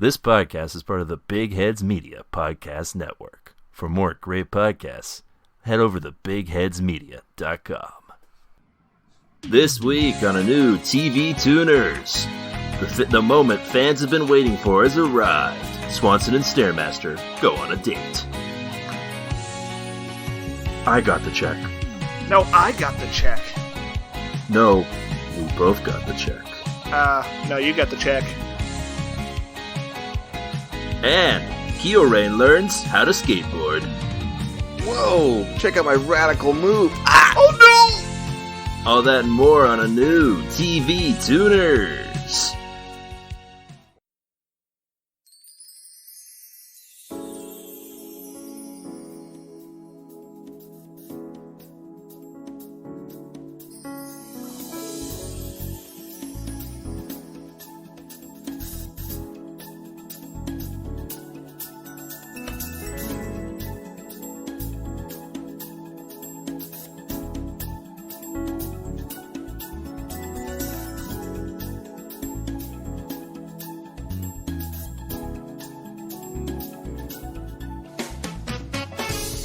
This podcast is part of the Big Heads Media Podcast Network. For more great podcasts, head over to bigheadsmedia.com. This week on a new TV Tuners, the moment fans have been waiting for has arrived. Swanson and Stairmaster go on a date. I got the check. No, I got the check. No, we both got the check. No, you got the check. And Kyorain learns how to skateboard. Whoa, check out my radical move. Ah! Oh All that and more on a new TV Tuners.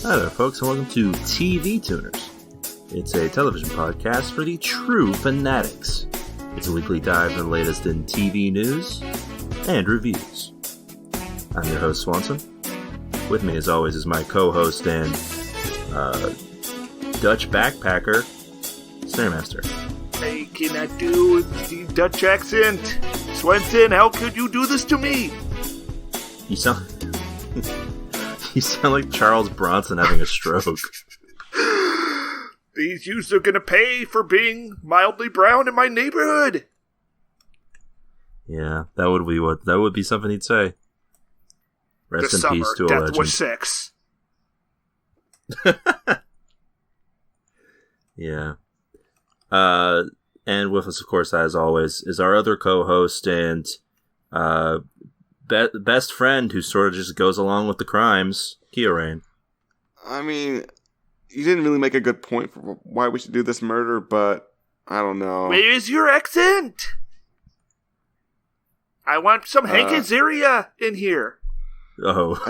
Hi there, folks, and welcome to TV Tuners. It's a television podcast for the true fanatics. It's a weekly dive into the latest in TV news and reviews. I'm your host, Swanson. With me, as always, is my co-host and Dutch backpacker, Stairmaster. Hey, can I do the Dutch accent? Swanson, how could you do this to me? You sound... You sound like Charles Bronson having a stroke. These youths are gonna pay for being mildly brown in my neighborhood. Yeah, that would be something he'd say. Rest in peace to a legend. Death was sex. Yeah. And with us, of course, as always, is our other co-host and best friend who sort of just goes along with the crimes, Kyorain. I mean, you didn't really make a good point for why we should do this murder, but I don't know. Where is your accent? I want some Hank Azaria in here. Oh,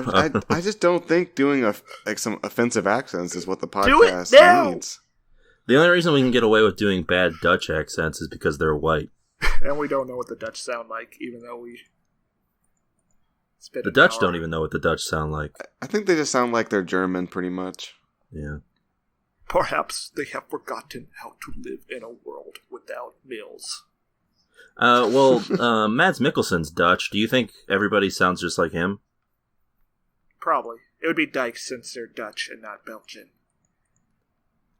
I just don't think doing some offensive accents is what the Do it podcast now! needs. The only reason we can get away with doing bad Dutch accents is because they're white. And we don't know what the Dutch sound like, even though we... The Dutch don't even know what the Dutch sound like. I think they just sound like they're German, pretty much. Yeah. Perhaps they have forgotten how to live in a world without mills. Mads Mikkelsen's Dutch. Do you think everybody sounds just like him? Probably. It would be Dykes since they're Dutch and not Belgian.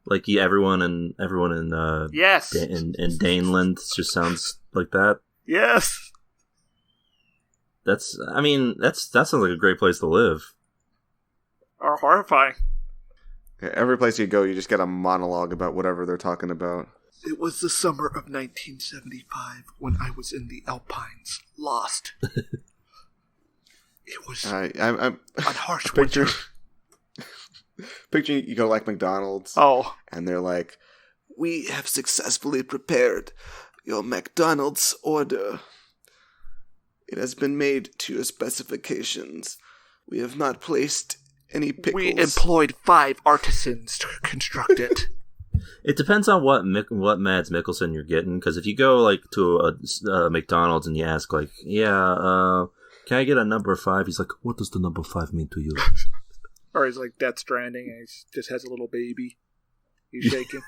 Like everyone in Yes. in Daneland just sounds like that. Yes. That sounds like a great place to live. Or horrifying. Yeah, every place you go, you just get a monologue about whatever they're talking about. It was the summer of 1975 when I was in the Alpines, lost. It was I'm a harsh winter. Picturing you go like McDonald's. Oh. And they're like, "We have successfully prepared your McDonald's order. It has been made to your specifications. We have not placed any pickles." We employed 5 artisans to construct it. It depends on what Mads Mikkelsen you're getting, because if you go like to a McDonald's and you ask like, can I get a number 5? He's like, what does the number 5 mean to you? Or he's like Death Stranding and he just has a little baby. He's shaking.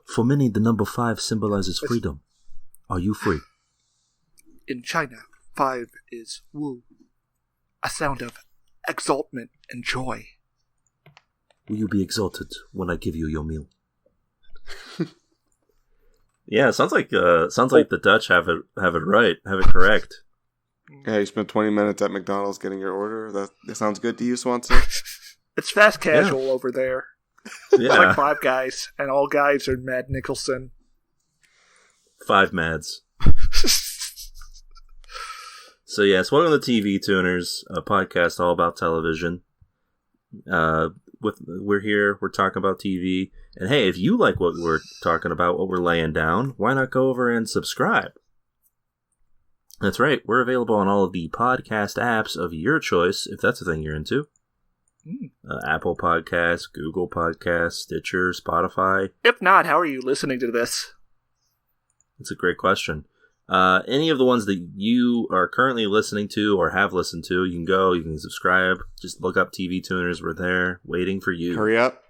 For many, the number 5 symbolizes freedom. Are you free? In China, 5 is Wu, a sound of exaltment and joy. Will you be exalted when I give you your meal? Yeah, it sounds like the Dutch have it right, have it correct. Yeah, you spent 20 minutes at McDonald's getting your order. That sounds good to you, Swanson? It's fast casual over there. Yeah. It's like 5 guys, and all guys are Mad Nicholson. 5 Mads. So yes, welcome to TV Tuners, a podcast all about television. We're here, we're talking about TV, and hey, if you like what we're talking about, what we're laying down, why not go over and subscribe? That's right. We're available on all of the podcast apps of your choice, if that's the thing you're into. Apple Podcasts, Google Podcasts, Stitcher, Spotify. If not, how are you listening to this? That's a great question. Any of the ones that you are currently listening to or have listened to, you can subscribe. Just look up TV Tuners. We're there, waiting for you. Hurry up.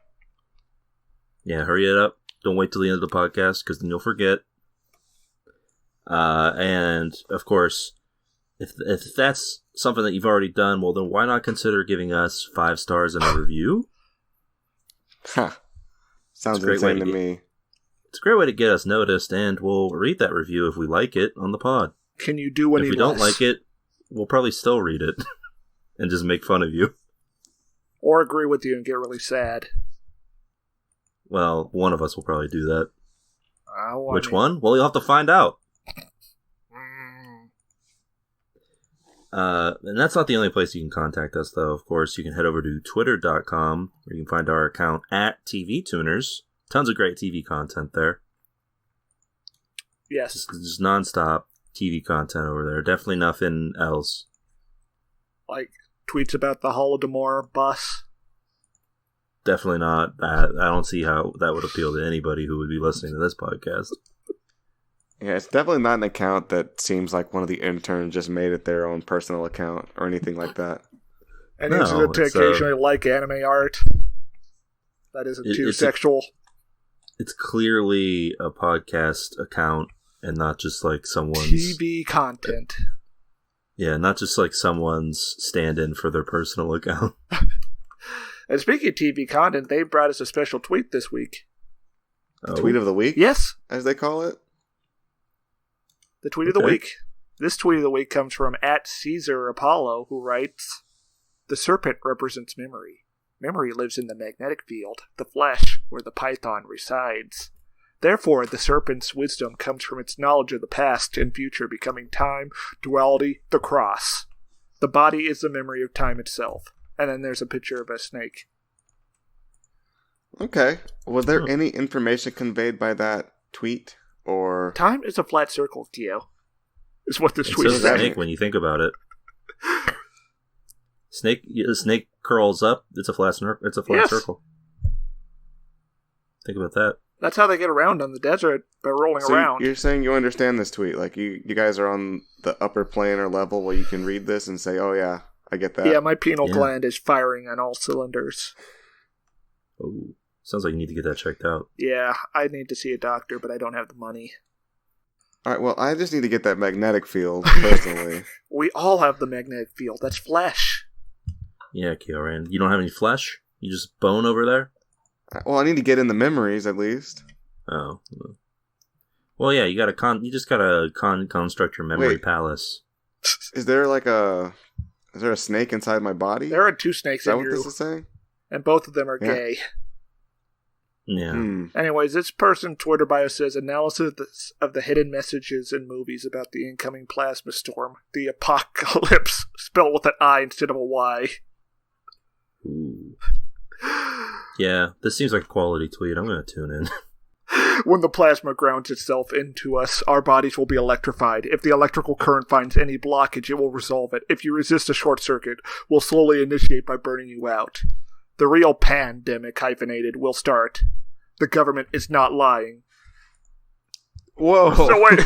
Yeah, hurry it up. Don't wait till the end of the podcast, because then you'll forget. And, of course, if that's something that you've already done, well, then why not consider giving us 5 stars and a review? Huh. Sounds insane to me. It's a great way to get us noticed, and we'll read that review if we like it on the pod. Can you do any less? If we don't like it, we'll probably still read it and just make fun of you. Or agree with you and get really sad. Well, one of us will probably do that. Which one? one? Well, you'll have to find out. And that's not the only place you can contact us, though. Of course, you can head over to twitter.com, where you can find our account at TV Tuners. Tons of great TV content there. Yes. Just non-stop TV content over there. Definitely nothing else. Like tweets about the Holodomor bus. Definitely not that. I don't see how that would appeal to anybody who would be listening to this podcast. Yeah, it's definitely not an account that seems like one of the interns just made it their own personal account or anything like that. And to occasionally like anime art. That isn't too sexual. It's clearly a podcast account and not just like someone's... TV content. Yeah, not just like someone's stand-in for their personal account. And speaking of TV content, they brought us a special tweet this week. The tweet of the week? Yes. As they call it? The tweet of the week. This tweet of the week comes from @CaesarApollo, who writes, "The serpent represents memory. Memory lives in the magnetic field, the flesh, where the python resides. Therefore, the serpent's wisdom comes from its knowledge of the past and future becoming time, duality, the cross. The body is the memory of time itself." And then there's a picture of a snake. Okay. Was there any information conveyed by that tweet? Or time is a flat circle, Theo. Is what this tweet is. Snake when you think about it. Snake curls up. It's a flat circle. Think about that. That's how they get around on the desert, by rolling around. You're saying you understand this tweet? Like you guys are on the upper plane or level where you can read this and say, "Oh yeah, I get that." Yeah, my pineal gland is firing on all cylinders. Oh. Sounds like you need to get that checked out. Yeah, I need to see a doctor, but I don't have the money. Alright, well, I just need to get that magnetic field, personally. We all have the magnetic field. That's flesh. Yeah, Kioran. You don't have any flesh? You just bone over there? Well, I need to get in the memories, at least. Oh. Well, yeah, you just gotta construct your memory palace. Is there a snake inside my body? There are 2 snakes in you. Is that what this is saying? And both of them are gay. Yeah. Anyways, this person's Twitter bio says, analysis of the hidden messages in movies about the incoming plasma storm. The apocalypse, spelled with an I instead of a Y. Ooh. Yeah, this seems like a quality tweet. I'm going to tune in. When the plasma grounds itself into us, our bodies will be electrified. If the electrical current finds any blockage, it will resolve it. If you resist a short circuit, we'll slowly initiate by burning you out. The real pandemic, hyphenated, will start. The government is not lying. Whoa. So wait.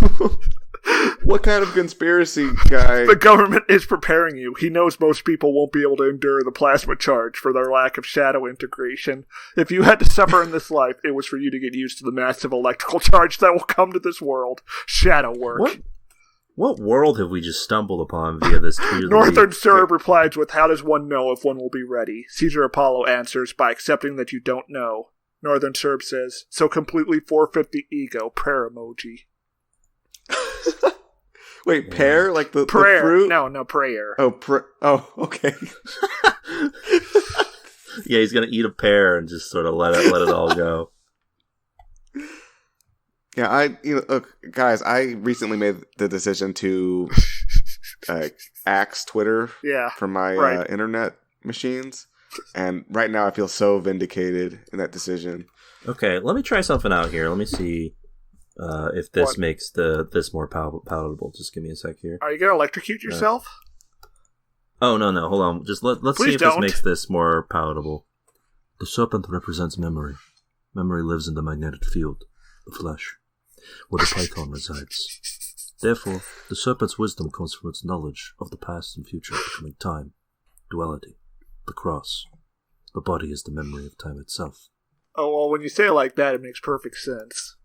What kind of conspiracy guy? The government is preparing you. He knows most people won't be able to endure the plasma charge for their lack of shadow integration. If you had to suffer in this life, it was for you to get used to the massive electrical charge that will come to this world. Shadow work. What world have we just stumbled upon via this tweet? Northern Serb replies with, "How does one know if one will be ready?" Caesar Apollo answers by accepting that you don't know. Northern Serb says, "So completely forfeit the ego." Prayer emoji. Wait, pear? Like the prayer? The fruit? No, prayer. Oh, okay. Yeah, he's gonna eat a pear and just sort of let it all go. Yeah, look, guys, I recently made the decision to axe Twitter from my internet machines, and right now I feel so vindicated in that decision. Okay, let me try something out here. Let me see. if this makes this more palatable. Just give me a sec here. Are you going to electrocute yourself? Oh, no, hold on. Just let's see if this makes this more palatable. The serpent represents memory. Memory lives in the magnetic field, the flesh, where the python resides. Therefore, the serpent's wisdom comes from its knowledge of the past and future becoming time, duality, the cross. The body is the memory of time itself. Oh, well, when you say it like that, it makes perfect sense.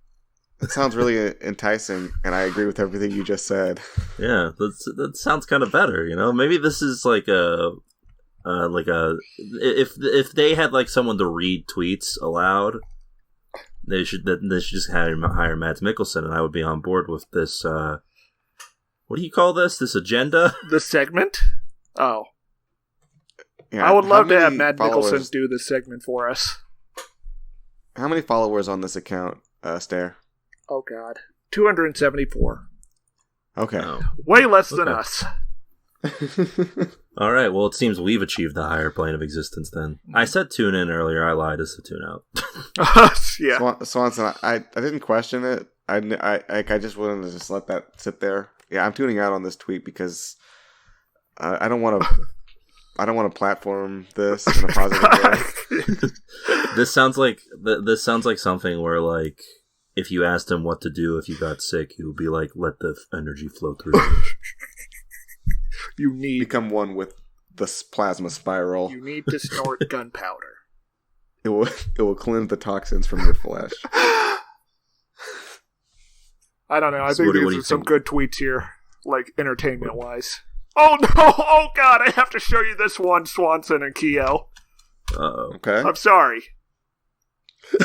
It sounds really enticing, and I agree with everything you just said. Yeah, that sounds kind of better, you know? Maybe this is like if they had like someone to read tweets aloud, they should just hire Mads Mikkelsen, and I would be on board with this. What do you call this? This agenda? The segment? Oh, yeah, I would love to have Mads Mikkelsen do this segment for us. How many followers on this account, Stare? Oh God, 274. Okay, way less than us. All right, well, it seems we've achieved the higher plane of existence then. I said tune in earlier, I lied, it's a tune out. Yeah. Swanson, I didn't question it. I just wanted to just let that sit there. Yeah, I'm tuning out on this tweet because I don't want to platform this in a positive way. This sounds like something where, like, if you asked him what to do if you got sick, he would be like, let the energy flow through you. You need become one with the plasma spiral. You need to snort gunpowder. It will cleanse the toxins from your flesh. I don't know. I think these are some good tweets here, like entertainment wise. Oh no! Oh God! I have to show you this one, Swanson and Keo. Uh-oh. Okay. I'm sorry. The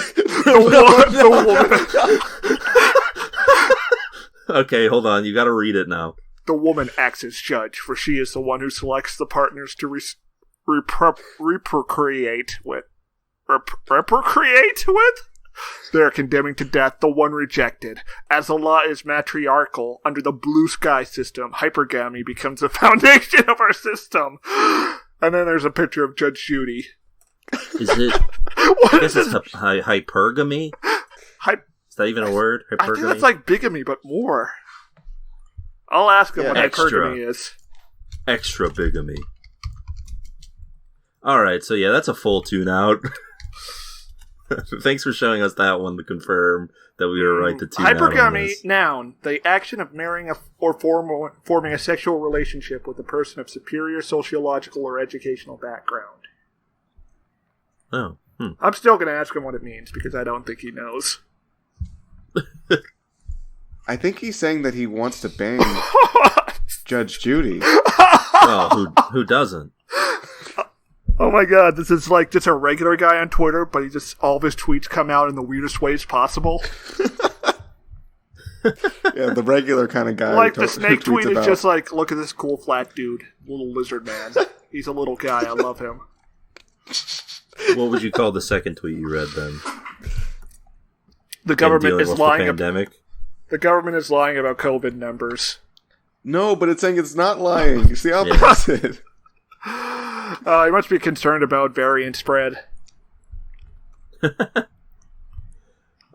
woman. Okay, hold on. You got to read it now. The woman acts as judge, for she is the one who selects the partners to reprocreate with. Reprocreate with? They are condemning to death the one rejected. As the law is matriarchal, under the blue sky system, hypergamy becomes the foundation of our system. And then there's a picture of Judge Judy. Is it? I guess it's hypergamy? Is that even a word? Hypergamy? I think it's like bigamy, but more. I'll ask him what hypergamy is. Extra bigamy. Alright, so yeah, that's a full tune out. Thanks for showing us that one to confirm that we were right to tune out. Hypergamy, noun, the action of marrying or forming a sexual relationship with a person of superior sociological or educational background. Oh. I'm still going to ask him what it means because I don't think he knows. I think he's saying that he wants to bang Judge Judy. Well, who doesn't? Oh my God, this is like just a regular guy on Twitter, but all of his tweets come out in the weirdest ways possible. Yeah, the regular kind of guy. Like the snake tweet is just like, look at this cool flat dude, little lizard man. He's a little guy, I love him. What would you call the second tweet you read then? The government is lying. The government is lying about COVID numbers. No, but it's saying it's not lying. It's the opposite. I must be concerned about variant spread.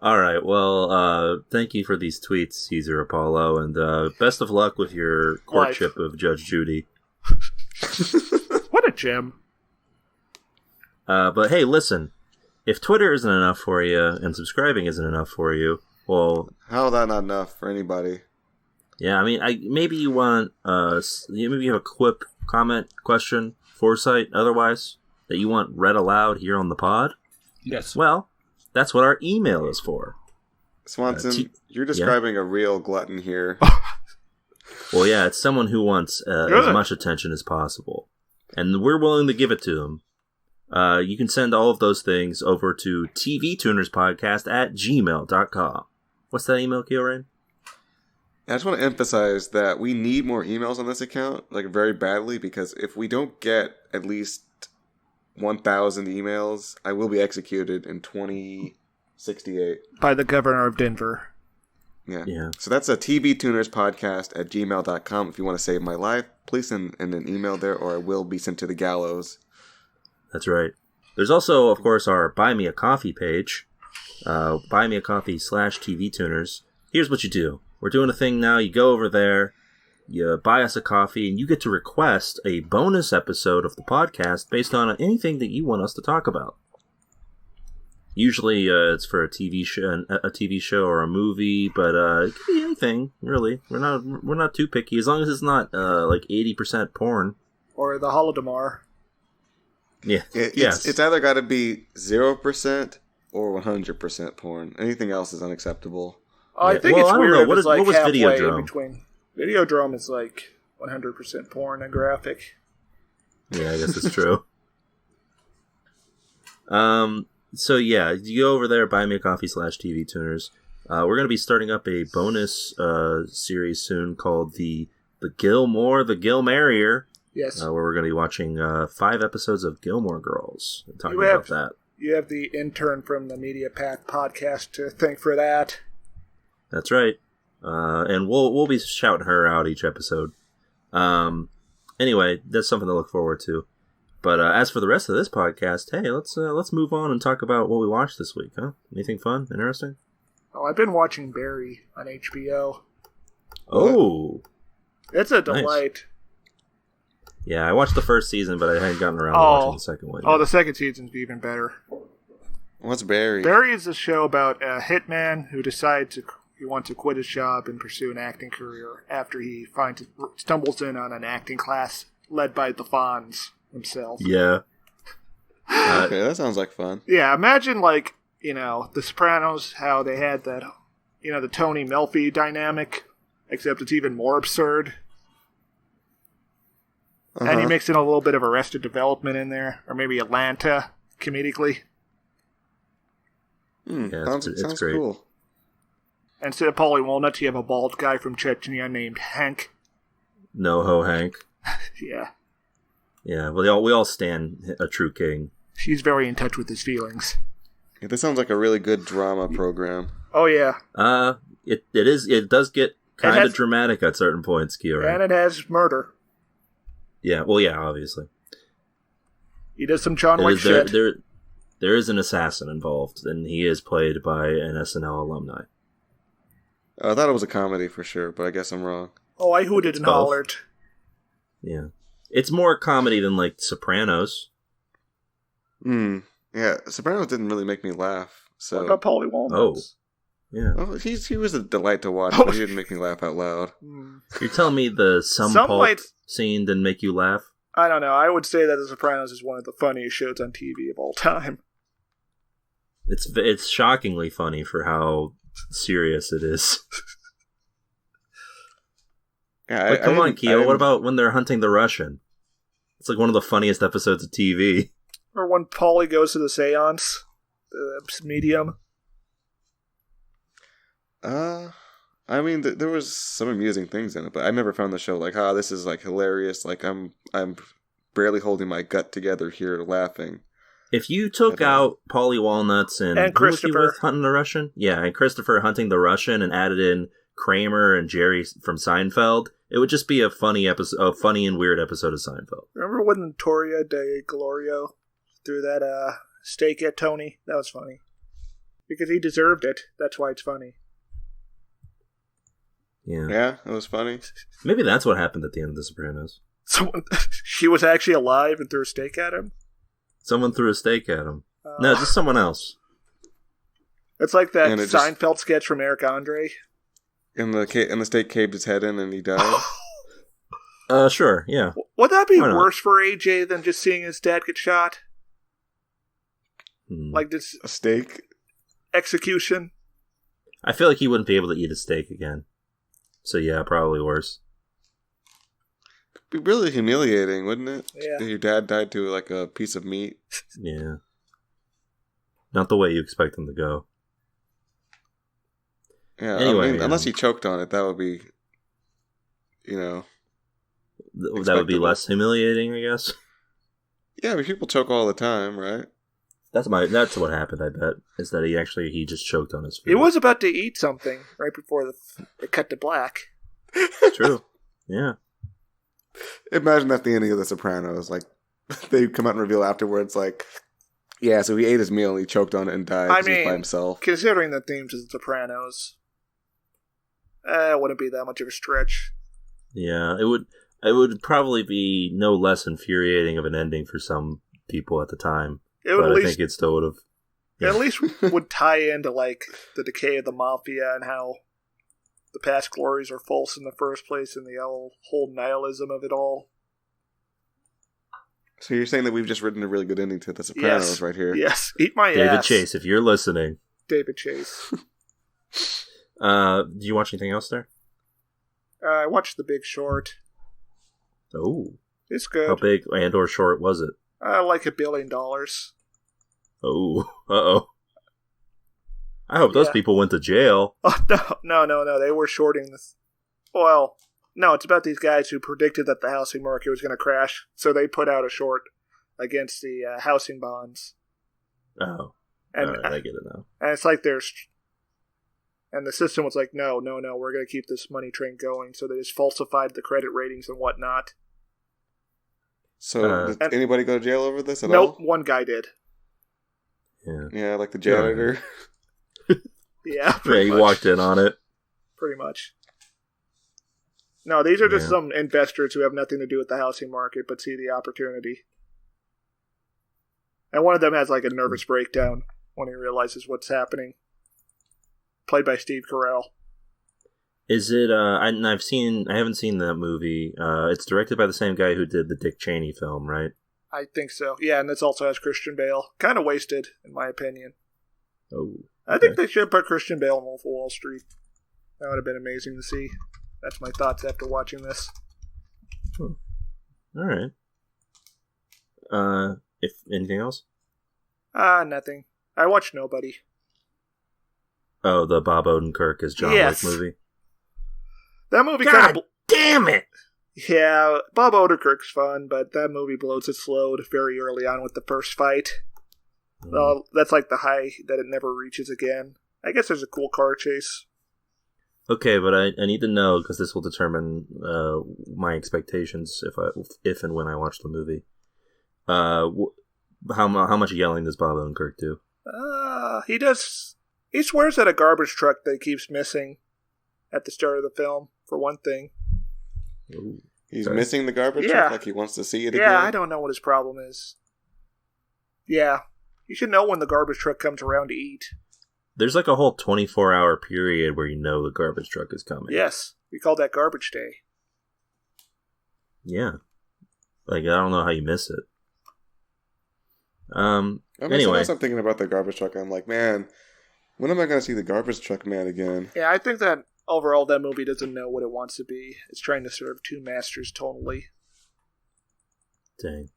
Alright, well, thank you for these tweets, Caesar Apollo, and best of luck with your courtship of Judge Judy. What a gem. But hey, listen, if Twitter isn't enough for you, and subscribing isn't enough for you, well... How is that not enough for anybody? Yeah, I mean, maybe you want, maybe you have a quip, comment, question, foresight, otherwise, that you want read aloud here on the pod? Yes. Well, that's what our email is for. Swanson, you're describing a real glutton here. Well, yeah, it's someone who wants as much attention as possible. And we're willing to give it to them. You can send all of those things over to tvtunerspodcast@gmail.com. What's that email, Kieran? I just want to emphasize that we need more emails on this account, like very badly, because if we don't get at least 1,000 emails, I will be executed in 2068. By the governor of Denver. Yeah. So that's a tvtunerspodcast@gmail.com. If you want to save my life, please send in an email there, or I will be sent to the gallows. That's right. There's also, of course, our Buy Me a Coffee page. Buy Me a Coffee /TVTuners. here's what you do. We're doing a thing now. You go over there, you buy us a coffee, and you get to request a bonus episode of the podcast based on anything that you want us to talk about. Usually, it's for a TV show or a movie, but it could be anything. Really, we're not too picky as long as it's not like 80% porn or the Holodomor. Yeah, it's either got to be 0% or 100% porn. Anything else is unacceptable. Oh, I think it's weird. What was Videodrome? Between Videodrome is like 100% pornographic. Yeah, I guess it's true. So yeah, you go over there, buymeacoffee.com/TV Tuners. We're going to be starting up a bonus series soon called the Gilmore, the Gilmarier. Yes. Where we're going to be watching 5 episodes of Gilmore Girls and talking about that. You have the intern from the Media Path podcast to thank for that. That's right. And we'll be shouting her out each episode. Anyway, that's something to look forward to. But as for the rest of this podcast, hey, let's move on and talk about what we watched this week, huh? Anything fun, interesting? Oh, I've been watching Barry on HBO. Oh, it's a delight. Nice. Yeah, I watched the first season, but I hadn't gotten around to watching the second one. Oh, the second season's even better. What's Barry? Barry is a show about a hitman who decides he wants to quit his job and pursue an acting career after he stumbles in on an acting class led by the Fonz himself. Yeah. Okay, that sounds like fun. Yeah, imagine The Sopranos, how they had that, the Tony Melfi dynamic, except it's even more absurd. Uh-huh. And you mix in a little bit of Arrested Development in there, or maybe Atlanta, comedically. Yeah, sounds great. Cool. Instead of Paulie Walnuts, you have a bald guy from Chechnya named Hank. No-ho Hank. Yeah. Yeah, well, we all stand a true king. She's very in touch with his feelings. Yeah, this sounds like a really good drama program. Oh, yeah. It is. It does get kind of dramatic at certain points, Kira. And it has murder. Yeah, well, yeah, obviously. He does some John Wick shit. There is an assassin involved, and he is played by an SNL alumni. I thought it was a comedy for sure, but I guess I'm wrong. Oh, I hooted and hollered. Yeah. It's more comedy than, Sopranos. Yeah, Sopranos didn't really make me laugh. So. What about Paulie Walnuts? Yeah. Oh, he was a delight to watch, but he didn't make me laugh out loud. You're telling me the pulp scene didn't make you laugh? I don't know. I would say that The Sopranos is one of the funniest shows on TV of all time. It's shockingly funny for how serious it is. Yeah, come on, Keo. What about when they're hunting the Russian? It's like one of the funniest episodes of TV. Or when Paulie goes to the seance, the medium. I mean, there was some amusing things in it, but I never found the show this is hilarious. I'm barely holding my gut together here, laughing. If you took out Paulie Walnuts and Christopher hunting the Russian, and Christopher hunting the Russian, and added in Kramer and Jerry from Seinfeld, it would just be a funny and weird episode of Seinfeld. Remember when Notoria de Glorio threw that steak at Tony? That was funny. Because he deserved it. That's why it's funny. Yeah, it was funny. Maybe that's what happened at the end of The Sopranos. She was actually alive and threw a steak at him? Someone threw a steak at him. No, just someone else. It's like that Seinfeld sketch from Eric Andre. And the steak caved his head in and he died? Sure, yeah. Would that be worse for AJ than just seeing his dad get shot? Like this... A steak? Execution? I feel like he wouldn't be able to eat a steak again. So yeah, probably worse. It'd be really humiliating, wouldn't it? Yeah. If your dad died to a piece of meat. Yeah. Not the way you expect him to go. Yeah, anyway, unless he choked on it, that would be, that would be less humiliating, I guess. Yeah, but people choke all the time, right? That's what happened, I bet, is that he just choked on his food. He was about to eat something right before it cut to black. True. Yeah. Imagine at the ending of The Sopranos, they come out and reveal afterwards, yeah, so he ate his meal and he choked on it and died by himself. Considering the themes of The Sopranos, It wouldn't be that much of a stretch. Yeah, it would. It would probably be no less infuriating of an ending for some people at the time. It would but at I least, think it still would have. it at least would tie into like the decay of the mafia and how the past glories are false in the first place and the whole nihilism of it all. So you're saying that we've just written a really good ending to The Sopranos right here? Yes, eat my David ass. Chase, if you're listening. David Chase. Do you watch anything else there? I watched The Big Short. Oh. It's good. How big and or short was it? Like $1 billion. Oh. Uh-oh. I hope those people went to jail. Oh, no. They were shorting this. Well, no, it's about these guys who predicted that the housing market was going to crash, so they put out a short against the housing bonds. Oh. And, all right, I get it now. And it's like and the system was like, no, we're going to keep this money train going, so they just falsified the credit ratings and whatnot. So, did anybody go to jail over this at all? Nope, one guy did. Yeah, like the janitor. Yeah, he walked in on it. Pretty much. No, these are just some investors who have nothing to do with the housing market, but see the opportunity. And one of them has like a nervous breakdown when he realizes what's happening. Played by Steve Carell. Is it? I haven't seen that movie. It's directed by the same guy who did the Dick Cheney film, right? I think so. Yeah, and this also has Christian Bale. Kind of wasted, in my opinion. Oh. I think they should put Christian Bale in Wolf of Wall Street. That would have been amazing to see. That's my thoughts after watching this. All right. If anything else? Nothing. I watched Nobody. Oh, the Bob Odenkirk as John Wick movie. That movie kind of... damn it! Yeah, Bob Odenkirk's fun, but that movie blows its load very early on with the first fight. Well, that's like the high that it never reaches again. I guess there's a cool car chase. Okay, but I need to know, because this will determine my expectations if and when I watch the movie. How much yelling does Bob Odenkirk do? He does... He swears at a garbage truck that he keeps missing at the start of the film, for one thing. Ooh, He's missing the garbage truck? Like he wants to see it again? Yeah, I don't know what his problem is. Yeah. You should know when the garbage truck comes around to eat. There's like a whole 24-hour period where you know the garbage truck is coming. Yes. We call that garbage day. Yeah. Like, I don't know how you miss it. Sometimes Anyway. I'm thinking about the garbage truck. I'm like, man, when am I going to see the garbage truck man again? Yeah, I think that overall that movie doesn't know what it wants to be. It's trying to serve two masters tonally. Dang.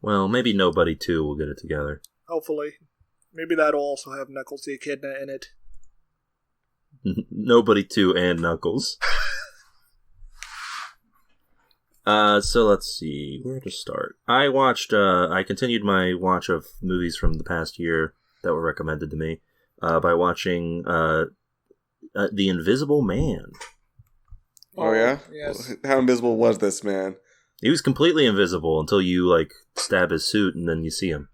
Well, maybe Nobody 2 will get it together. Hopefully. Maybe that'll also have Knuckles the Echidna in it. Nobody 2 and Knuckles. So let's see where to start. I continued my watch of movies from the past year that were recommended to me by watching The Invisible Man. Oh yeah? Yes. How invisible was this man? He was completely invisible until you stab his suit and then you see him.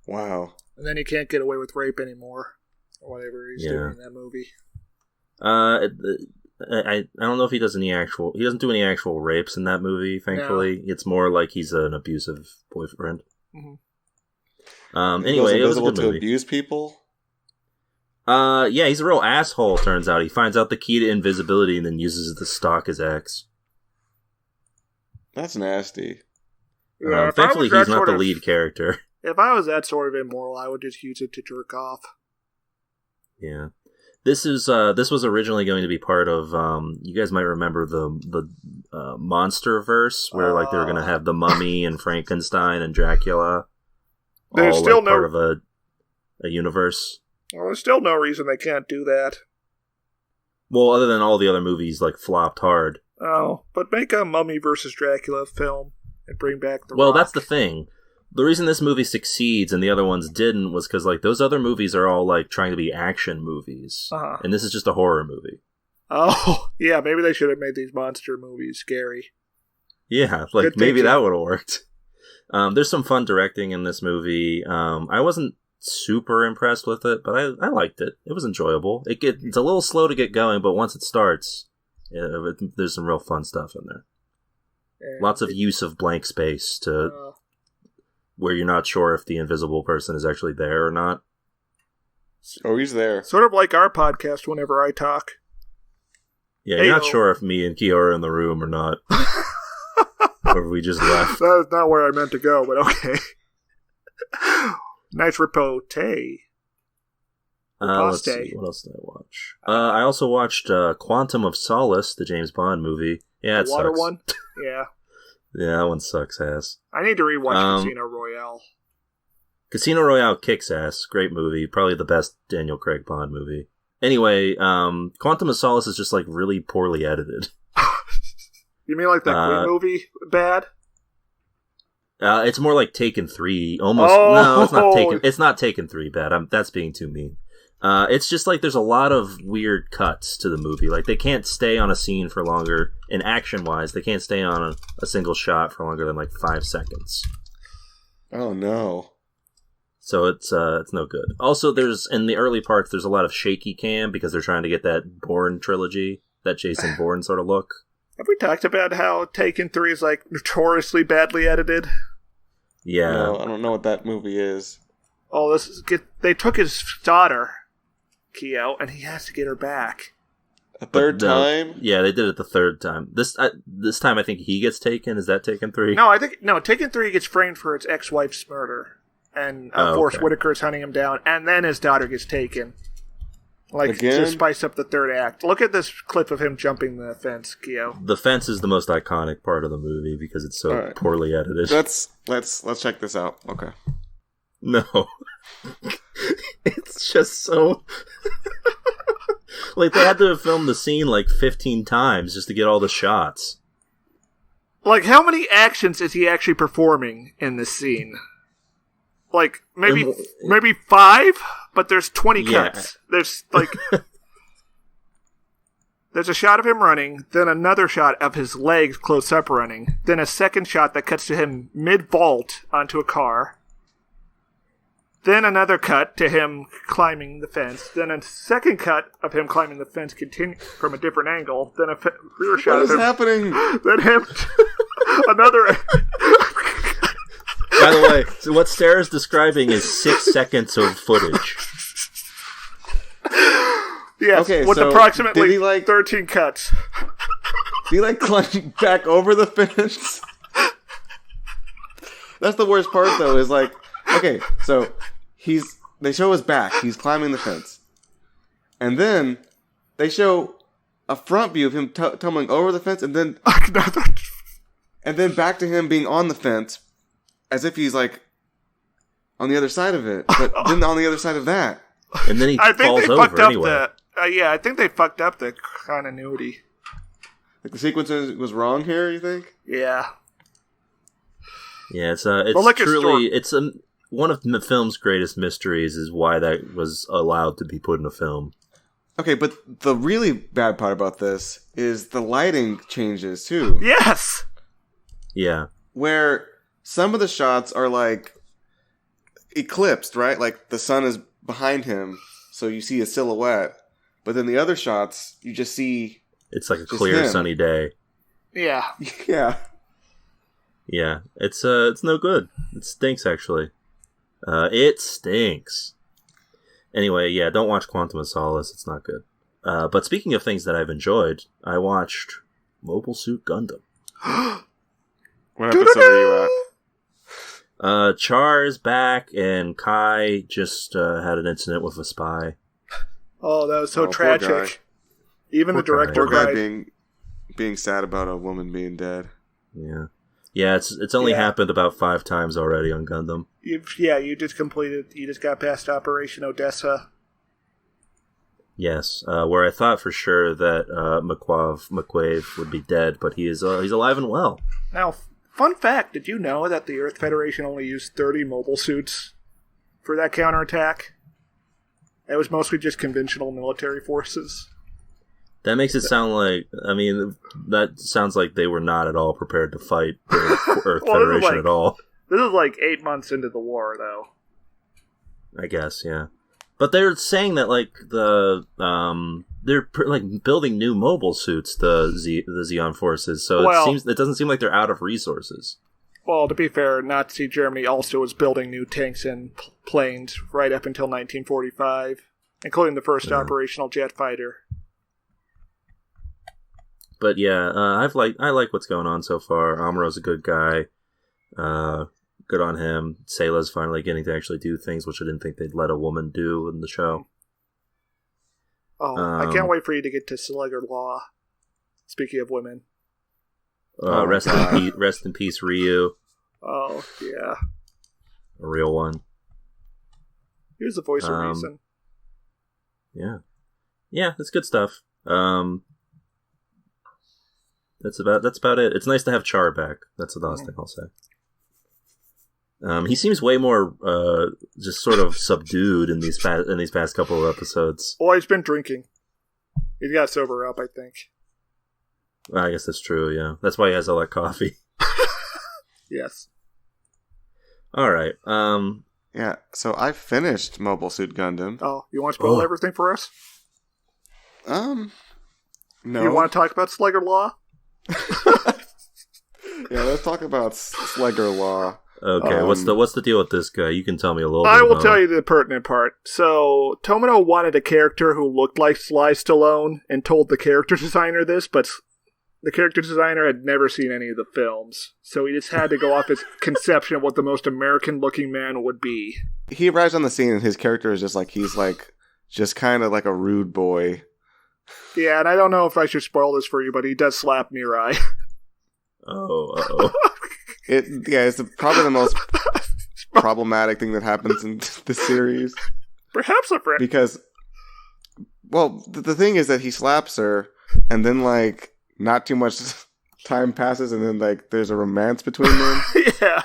Wow. And then he can't get away with rape anymore. Or whatever he's doing in that movie. I don't know if he does he doesn't do any actual rapes in that movie, thankfully. No. It's more like he's an abusive boyfriend. Mm-hmm. Anyway, it was a good movie. To abuse people? Yeah, he's a real asshole, turns out. He finds out the key to invisibility and then uses it to stalk his ex. That's nasty. Yeah, thankfully, he's not the lead character. If I was that sort of immoral, I would just use it to jerk off. Yeah. This was originally going to be part of you guys might remember the Monsterverse, where they were going to have the Mummy and Frankenstein and Dracula there's all still part of a universe. Well, there's still no reason they can't do that. Well, other than all the other movies flopped hard. Oh, but make a Mummy versus Dracula film and bring back the Rock. That's the thing. The reason this movie succeeds and the other ones didn't was because those other movies are all trying to be action movies, and this is just a horror movie. Oh, yeah, maybe they should have made these monster movies scary. Yeah, maybe that would have worked. There's some fun directing in this movie. I wasn't super impressed with it, but I liked it. It was enjoyable. It's a little slow to get going, but once it starts, there's some real fun stuff in there. Lots of use of blank space to where you're not sure if the invisible person is actually there or not. Oh, he's there. Sort of like our podcast whenever I talk. Yeah, you're not sure if me and Kyo are in the room or not. Or if we just left. That's not where I meant to go, but okay. Nice repote. Let's see, what else did I watch? I also watched Quantum of Solace, the James Bond movie. Yeah, it the water sucks. one? Yeah. Yeah, that one sucks ass. I need to rewatch Casino Royale. Casino Royale kicks ass. Great movie. Probably the best Daniel Craig Bond movie. Anyway, Quantum of Solace is just like really poorly edited. You mean like that Queen movie bad? It's more like Taken 3. Almost. Oh! No, it's not Taken. It's not Taken 3 bad. That's being too mean. It's just like there's a lot of weird cuts to the movie. Like they can't stay on a scene for longer. In action-wise, they can't stay on a single shot for longer than like 5 seconds. Oh no. So it's no good. Also, there's in the early parts there's a lot of shaky cam because they're trying to get that Bourne trilogy, that Jason Bourne sort of look. Have we talked about how Taken 3 is like notoriously badly edited? Yeah. No, I don't know what that movie is. Oh, they took his daughter, Kyo, and he has to get her back. A third time? Yeah, they did it the third time. This time I think he gets taken. Is that Taken 3? No, Taken 3 gets framed for its ex-wife's murder. And Forrest Whitaker is hunting him down, and then his daughter gets taken. Like, again? to spice up the third act. Look at this clip of him jumping the fence, Kyo. The fence is the most iconic part of the movie because it's so poorly edited. Let's check this out. Okay. No. It's just so... Like, they had to have filmed the scene like 15 times just to get all the shots. Like, how many actions is he actually performing in this scene? Like, maybe 5, but there's 20 cuts. There's, like... There's a shot of him running, then another shot of his legs close up running, then a second shot that cuts to him mid-vault onto a car, then another cut to him climbing the fence, then a second cut of him climbing the fence continue from a different angle, then a rear shot of him... What is happening? Then him... another... By the way, so what Sarah's describing is 6 seconds of footage. Yes, okay, with so approximately 13 cuts. Did he climb back over the fence? That's the worst part, though. Is like, okay, so they show his back. He's climbing the fence, and then they show a front view of him tumbling over the fence, and then back to him being on the fence. As if he's, like, on the other side of it. But then on the other side of that. And then he falls over anyway. I think they fucked up the continuity. Like, the sequence was wrong here, you think? Yeah. Yeah, it's truly... It's one of the film's greatest mysteries is why that was allowed to be put in a film. Okay, but the really bad part about this is the lighting changes, too. Yes! Yeah. Where... some of the shots are, like, eclipsed, right? Like, the sun is behind him, so you see a silhouette. But then the other shots, you just see... It's like a clear, sunny day. Yeah. Yeah. Yeah. It's no good. It stinks, actually. It stinks. Anyway, yeah, don't watch Quantum of Solace. It's not good. But speaking of things that I've enjoyed, I watched Mobile Suit Gundam. What episode are you at? Char is back, and Kai just had an incident with a spy. Oh, that was so tragic. Even the director cried. Being sad about a woman being dead. Yeah. Yeah, it's only happened about 5 times already on Gundam. You just got past Operation Odessa. Yes, where I thought for sure that McQuave would be dead, but he's alive and well. Now, fun fact, did you know that the Earth Federation only used 30 mobile suits for that counterattack? It was mostly just conventional military forces. That makes it sound like, that sounds like they were not at all prepared to fight the Earth Federation at all. This is like 8 months into the war, though. I guess, yeah. But they're saying that like they're like building new mobile suits, the Xeon forces. So it doesn't seem like they're out of resources. Well, to be fair, Nazi Germany also was building new tanks and planes right up until 1945, including the first operational jet fighter. But yeah, I like what's going on so far. Amuro's a good guy. Good on him. Sayla's finally getting to actually do things which I didn't think they'd let a woman do in the show. Oh, I can't wait for you to get to Slugger Law. Speaking of women. Rest in peace, Ryu. Oh, yeah. A real one. He was the voice of reason. Yeah. Yeah, that's good stuff. That's about it. It's nice to have Char back. That's the last thing I'll say. He seems way more just sort of subdued in these past couple of episodes. Well, he's been drinking. He's got to sober up, I think. I guess that's true, yeah. That's why he has all that coffee. Yes. All right. Yeah, so I finished Mobile Suit Gundam. Oh, you want to spoil everything for us? No. You want to talk about Slugger Law? Yeah, let's talk about Slugger Law. Okay, what's the deal with this guy? You can tell me a little bit. I will tell you the pertinent part. So, Tomino wanted a character who looked like Sly Stallone and told the character designer this, but the character designer had never seen any of the films. So he just had to go off his conception of what the most American-looking man would be. He arrives on the scene and his character is just kind of like a rude boy. Yeah, and I don't know if I should spoil this for you, but he does slap Mirai. Oh. It's probably the most problematic thing that happens in the series. Perhaps a friend. Because, well, the thing is that he slaps her, and then, like, not too much time passes, and then, like, there's a romance between them. Yeah.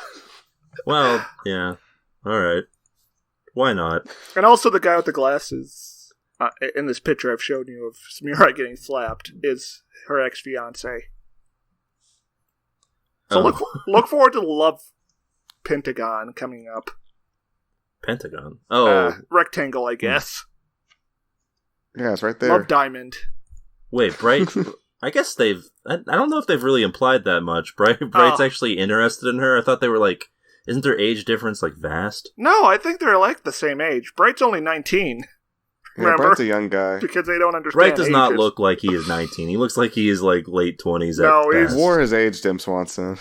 Well, yeah. Alright. Why not? And also the guy with the glasses, in this picture I've shown you of Mirai getting slapped, is her ex-fiancé. So look forward to Love Pentagon coming up. Pentagon? Oh. Rectangle, I guess. Yeah, it's right there. Love Diamond. Wait, Bright... I guess they've... I don't know if they've really implied that much. Bright's actually interested in her. I thought they were like... Isn't their age difference like vast? No, I think they're like the same age. Bright's only 19. Yeah, Bright's a young guy. Because they don't understand Bright does ages. not look like he is 19. He looks like he is like late 20s No, at best. War has aged him, Swanson.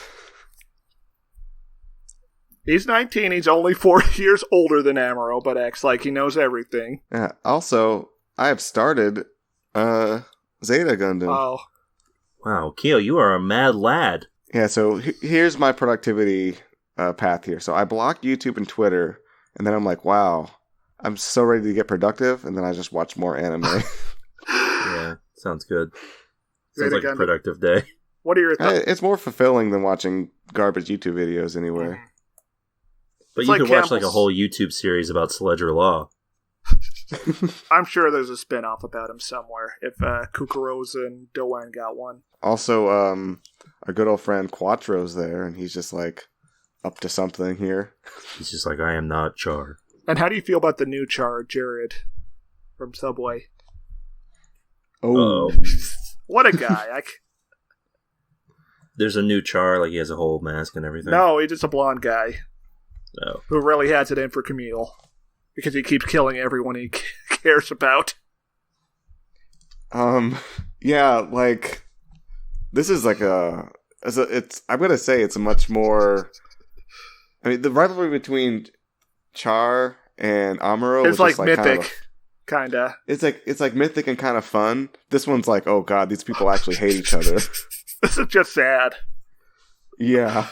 He's 19. He's only 4 years older than Amuro, but acts like he knows everything. Yeah. Also, I have started Zeta Gundam. Oh. Wow, Keo, you are a mad lad. Yeah, so here's my productivity path here. So I block YouTube and Twitter, and then I'm like, wow, I'm so ready to get productive, and then I just watch more anime. Yeah, sounds good. Sounds like Gundam. a productive day. What are your thoughts? It's more fulfilling than watching garbage YouTube videos anyway. But It's you like could watch like a Campbell's. whole YouTube series about Sledger Law. I'm sure there's a spin-off about him somewhere, if Kukurosa and Doan got one. Also, our good old friend Quattro's there, and he's just like up to something here. He's just like, I am not Char. And how do you feel about the new Char, Jared, from Subway? Oh. What a guy. There's a new Char, like he has a whole mask and everything. No, he's just a blonde guy Oh. who really has it in for Camille. Because he keeps killing everyone he cares about. Yeah, like, this is like I'm gonna say it's a much more, I mean, the rivalry between Char and Amuro It's was like just mythic, kinda. It's like mythic and kind of fun. This one's like, oh god, these people actually hate each other. This is just sad. Yeah.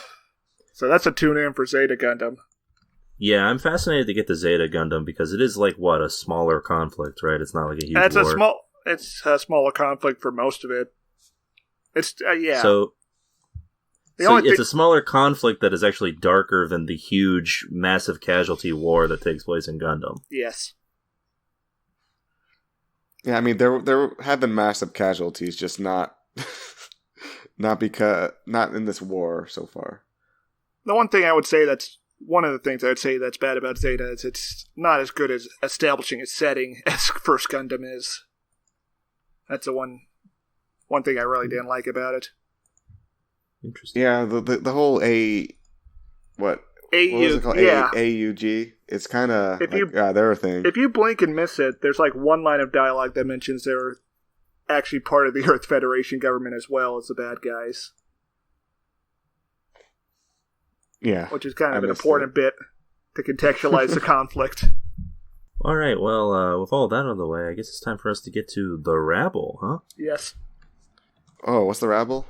So that's a tune-in for Zeta Gundam. Yeah, I'm fascinated to get the Zeta Gundam because it is like, what, a smaller conflict, right? It's not like a huge war. It's a smaller conflict for most of it. It's, yeah. So it's a smaller conflict that is actually darker than the huge, massive casualty war that takes place in Gundam. Yes. Yeah, I mean, there have been massive casualties, just not not in this war so far. The one thing I would say that's one of the things I would say that's bad about Zeta is it's not as good as establishing its setting as First Gundam is. That's the one thing I really didn't like about it. Interesting. Yeah, the whole what was it called? Yeah. AUG. It's kind of they're a thing. If you blink and miss it, there's like one line of dialogue that mentions they're actually part of the Earth Federation government as well as the bad guys. Yeah. Which is kind of an important bit to contextualize the conflict. All right, well, with all that out of the way, I guess it's time for us to get to the Rabble, huh? Yes. Oh, what's the Rabble?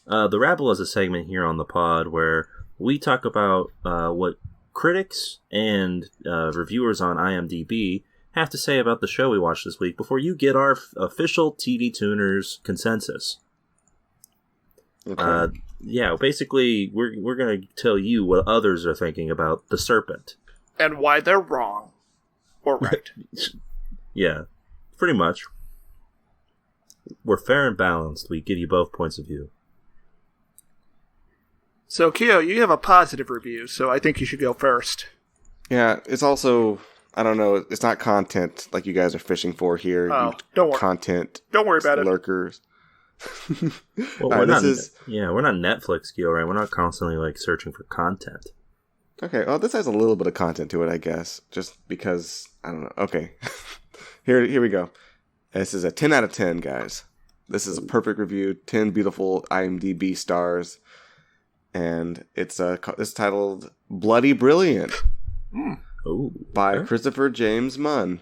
The Rabble is a segment here on the pod where we talk about what critics and reviewers on IMDb have to say about the show we watched this week before you get our official TV Tuners consensus. Okay. Yeah, basically, we're going to tell you what others are thinking about the Serpent. And why they're wrong. Or right. Yeah, pretty much. We're fair and balanced. We give you both points of view. So, Kyo, you have a positive review, so I think you should go first. Yeah, it's also, I don't know, it's not content like you guys are fishing for here. Oh, don't worry. Content. Don't worry about lurkers. Well, we're not Netflix, Kyo, right? We're not constantly like searching for content. Okay, well, this has a little bit of content to it, I guess, just because, I don't know. Okay, here we go. This is a 10 out of 10, guys. This is a perfect review, 10 beautiful IMDb stars, and it's titled Bloody Brilliant by Christopher James Munn.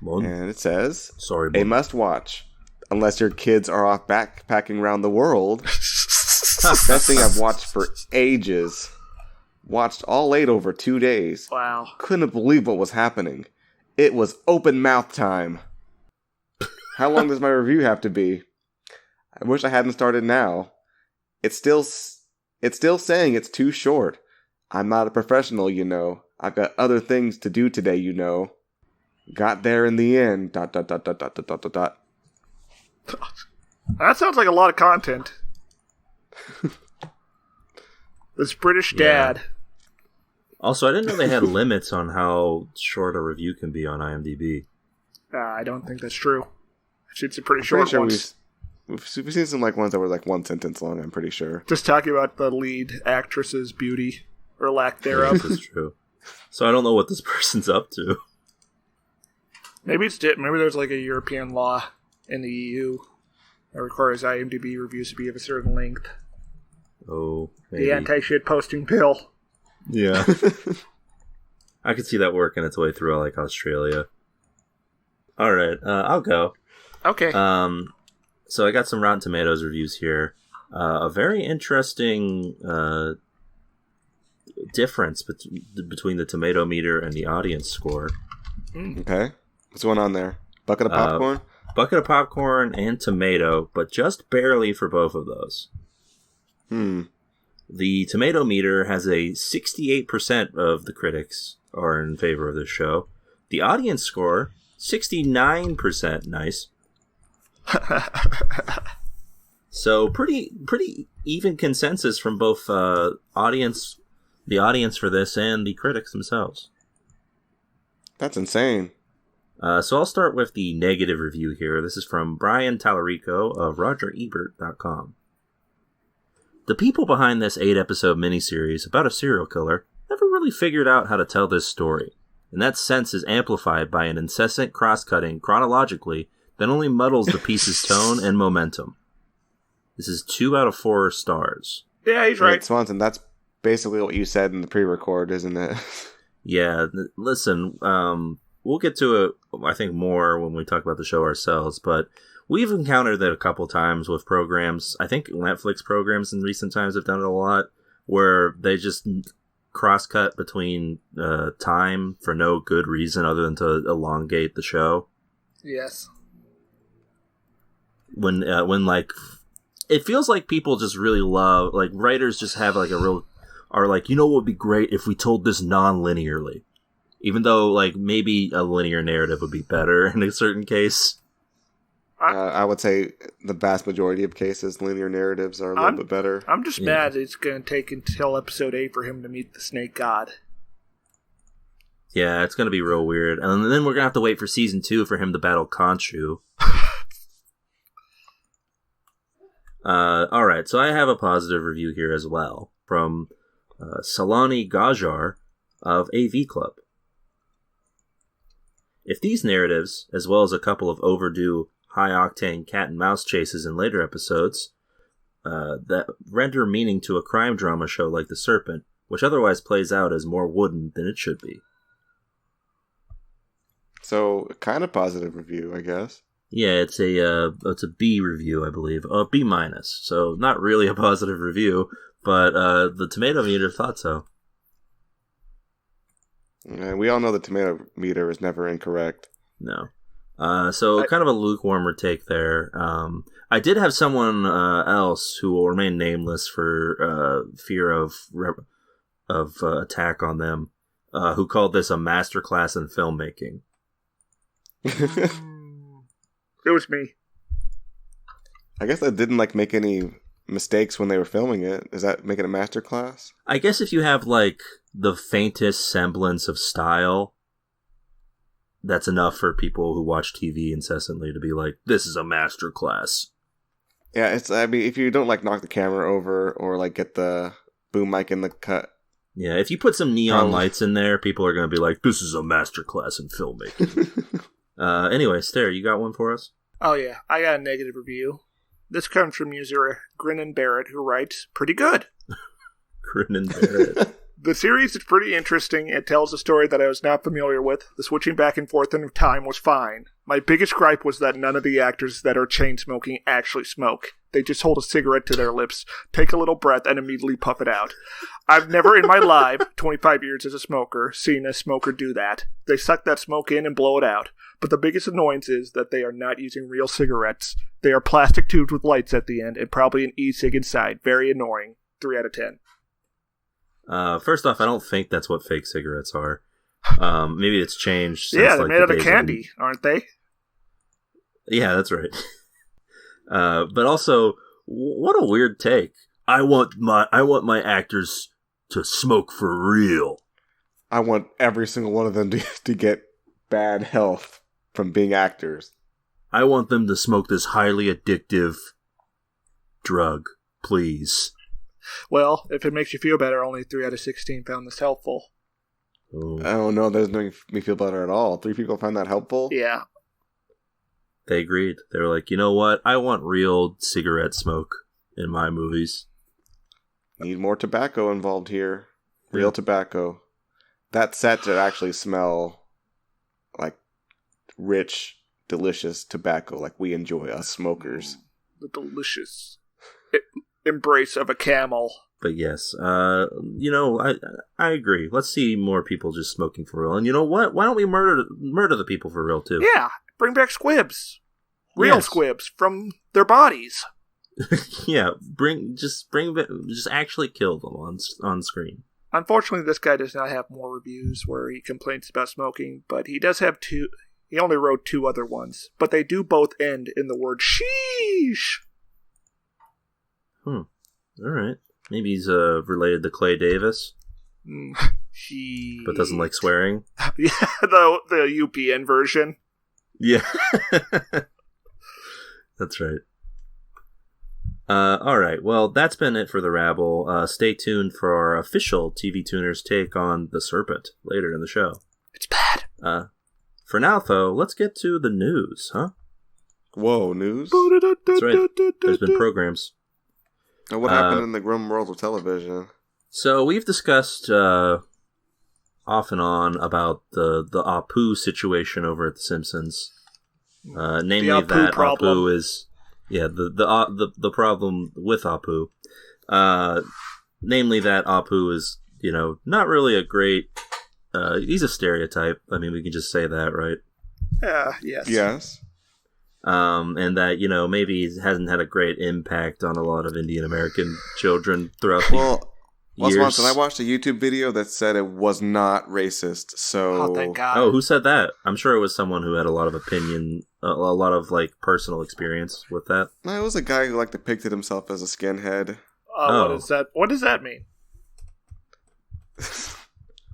And it says, a must-watch, unless your kids are off backpacking around the world. Best thing I've watched for ages. Watched all 8 over 2 days. Wow. Couldn't believe what was happening. It was open mouth time. How long does my review have to be? I wish I hadn't started now. It's still saying it's too short. I'm not a professional, you know. I've got other things to do today, you know. Got there in the end. ... That sounds like a lot of content. This British dad. Yeah. Also, I didn't know they had limits on how short a review can be on IMDb. I don't think that's true. It's a pretty short one. We've seen some ones that were like one sentence long, I'm pretty sure. Just talking about the lead actress's beauty, or lack thereof. This is true. So I don't know what this person's up to. Maybe there's like a European law in the EU that requires IMDb reviews to be of a certain length. Oh, maybe. The anti-shit posting bill. Yeah. I could see that working its way through like Australia. Alright, I'll go. Okay. So I got some Rotten Tomatoes reviews here. A very interesting difference between the tomato meter and the audience score. Okay. What's going on there? Bucket of popcorn? Bucket of popcorn and tomato, but just barely for both of those. The tomato meter has a 68% of the critics are in favor of this show. The audience score, 69%. Nice. So pretty even consensus from both the audience for this and the critics themselves. That's insane. So I'll start with the negative review here. This is from Brian Tallarico of RogerEbert.com. The people behind this 8-episode miniseries about a serial killer never really figured out how to tell this story, and that sense is amplified by an incessant cross-cutting chronologically that only muddles the piece's tone and momentum. This is 2 out of 4 stars. Yeah, he's right. Swanson, that's basically what you said in the pre-record, isn't it? Yeah, listen, we'll get to it, I think, more when we talk about the show ourselves, but we've encountered that a couple times with programs. I think Netflix programs in recent times have done it a lot, where they just cross-cut between time for no good reason other than to elongate the show. Yes. When like, it feels like people just really love, like, writers just have like are like, you know what would be great if we told this non-linearly? Even though, like, maybe a linear narrative would be better in a certain case. I would say the vast majority of cases, linear narratives are a little bit better. I'm just mad it's going to take until episode 8 for him to meet the Snake God. Yeah, it's going to be real weird. And then we're going to have to wait for season 2 for him to battle Khonshu. Alright, so I have a positive review here as well from Salani Gajar of AV Club. If these narratives, as well as a couple of overdue high-octane cat and mouse chases in later episodes, that render meaning to a crime drama show like The Serpent, which otherwise plays out as more wooden than it should be. So, kind of positive review, I guess. Yeah, it's a B review, I believe. B minus. So not really a positive review, but the tomato meter thought so. And we all know the tomato meter is never incorrect. No. So kind of a lukewarmer take there. I did have someone else who will remain nameless for fear of attack on them, who called this a masterclass in filmmaking. It was me. I guess they didn't make any mistakes when they were filming it. Does that make it a masterclass? I guess if you have the faintest semblance of style, that's enough for people who watch TV incessantly to be like, this is a masterclass. Yeah, if you don't knock the camera over or get the boom mic in the cut. Yeah, if you put some neon lights in there, people are going to be like, this is a masterclass in filmmaking. Anyway, Stare, you got one for us? Oh yeah, I got a negative review. This comes from user Grinnin Barrett, who writes, pretty good. Grinnin Barrett. The series is pretty interesting. It tells a story that I was not familiar with. The switching back and forth in time was fine. My biggest gripe was that none of the actors that are chain smoking actually smoke. They just hold a cigarette to their lips, take a little breath, and immediately puff it out. I've never in my life, 25 years as a smoker, seen a smoker do that. They suck that smoke in and blow it out. But the biggest annoyance is that they are not using real cigarettes. They are plastic tubes with lights at the end and probably an e-cig inside. Very annoying. 3 out of 10. First off, I don't think that's what fake cigarettes are. Maybe it's changed since, yeah, they're made out of candy, aren't they? Yeah, that's right. But also, what a weird take. I want my actors to smoke for real. I want every single one of them to get bad health from being actors. I want them to smoke this highly addictive drug, please. Well, if it makes you feel better, only 3 out of 16 found this helpful. Ooh. I don't know. That doesn't make me feel better at all. 3 people find that helpful? Yeah. They agreed. They were like, you know what? I want real cigarette smoke in my movies. Need more tobacco involved here. Real tobacco. That set to actually smell like rich, delicious tobacco like we enjoy, us smokers. The delicious embrace of a camel. But yes, I agree. Let's see more people just smoking for real. And you know what? Why don't we murder the people for real too? Yeah, bring back squibs. Real squibs from their bodies. Yeah, just actually kill them on screen. Unfortunately, this guy does not have more reviews where he complains about smoking, but he does have 2. He only wrote 2 other ones, but they do both end in the word sheesh. All right. Maybe he's related to Clay Davis. But doesn't like swearing. Yeah, the UPN version. Yeah. That's right. All right. Well, that's been it for the rabble. Stay tuned for our official TV Tuners take on The Serpent later in the show. It's bad. For now, though, let's get to the news, huh? Whoa, news? That's right. There's been programs. And what happened in the grim world of television? So we've discussed off and on about the Apu situation over at The Simpsons. Namely, that Apu is the problem with Apu. Namely, that Apu is not really a great. He's a stereotype. I mean, we can just say that, right? Yes. Yes. And that, maybe he hasn't had a great impact on a lot of Indian American children throughout the years. And I watched a YouTube video that said it was not racist, so... Oh, thank God. Oh, who said that? I'm sure it was someone who had a lot of opinion a lot of like personal experience with that. No, it was a guy who like depicted himself as a skinhead. What is that? What does that mean?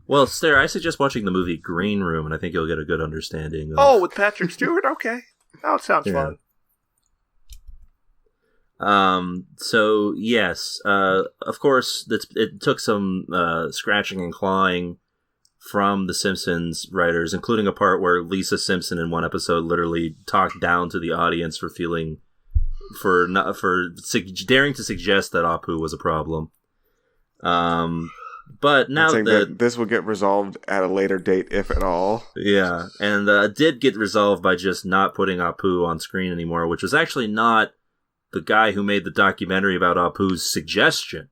Well, Stare, I suggest watching the movie Green Room, and I think you'll get a good understanding. Of... with Patrick Stewart? Okay. That sounds fun. So, yes, of course, it took some scratching and clawing from the Simpsons writers, including a part where Lisa Simpson in one episode literally talked down to the audience for daring to suggest that Apu was a problem. But now that this will get resolved at a later date, if at all. Yeah, and did get resolved by just not putting Apu on screen anymore, which was actually not the guy who made the documentary about Apu's suggestion.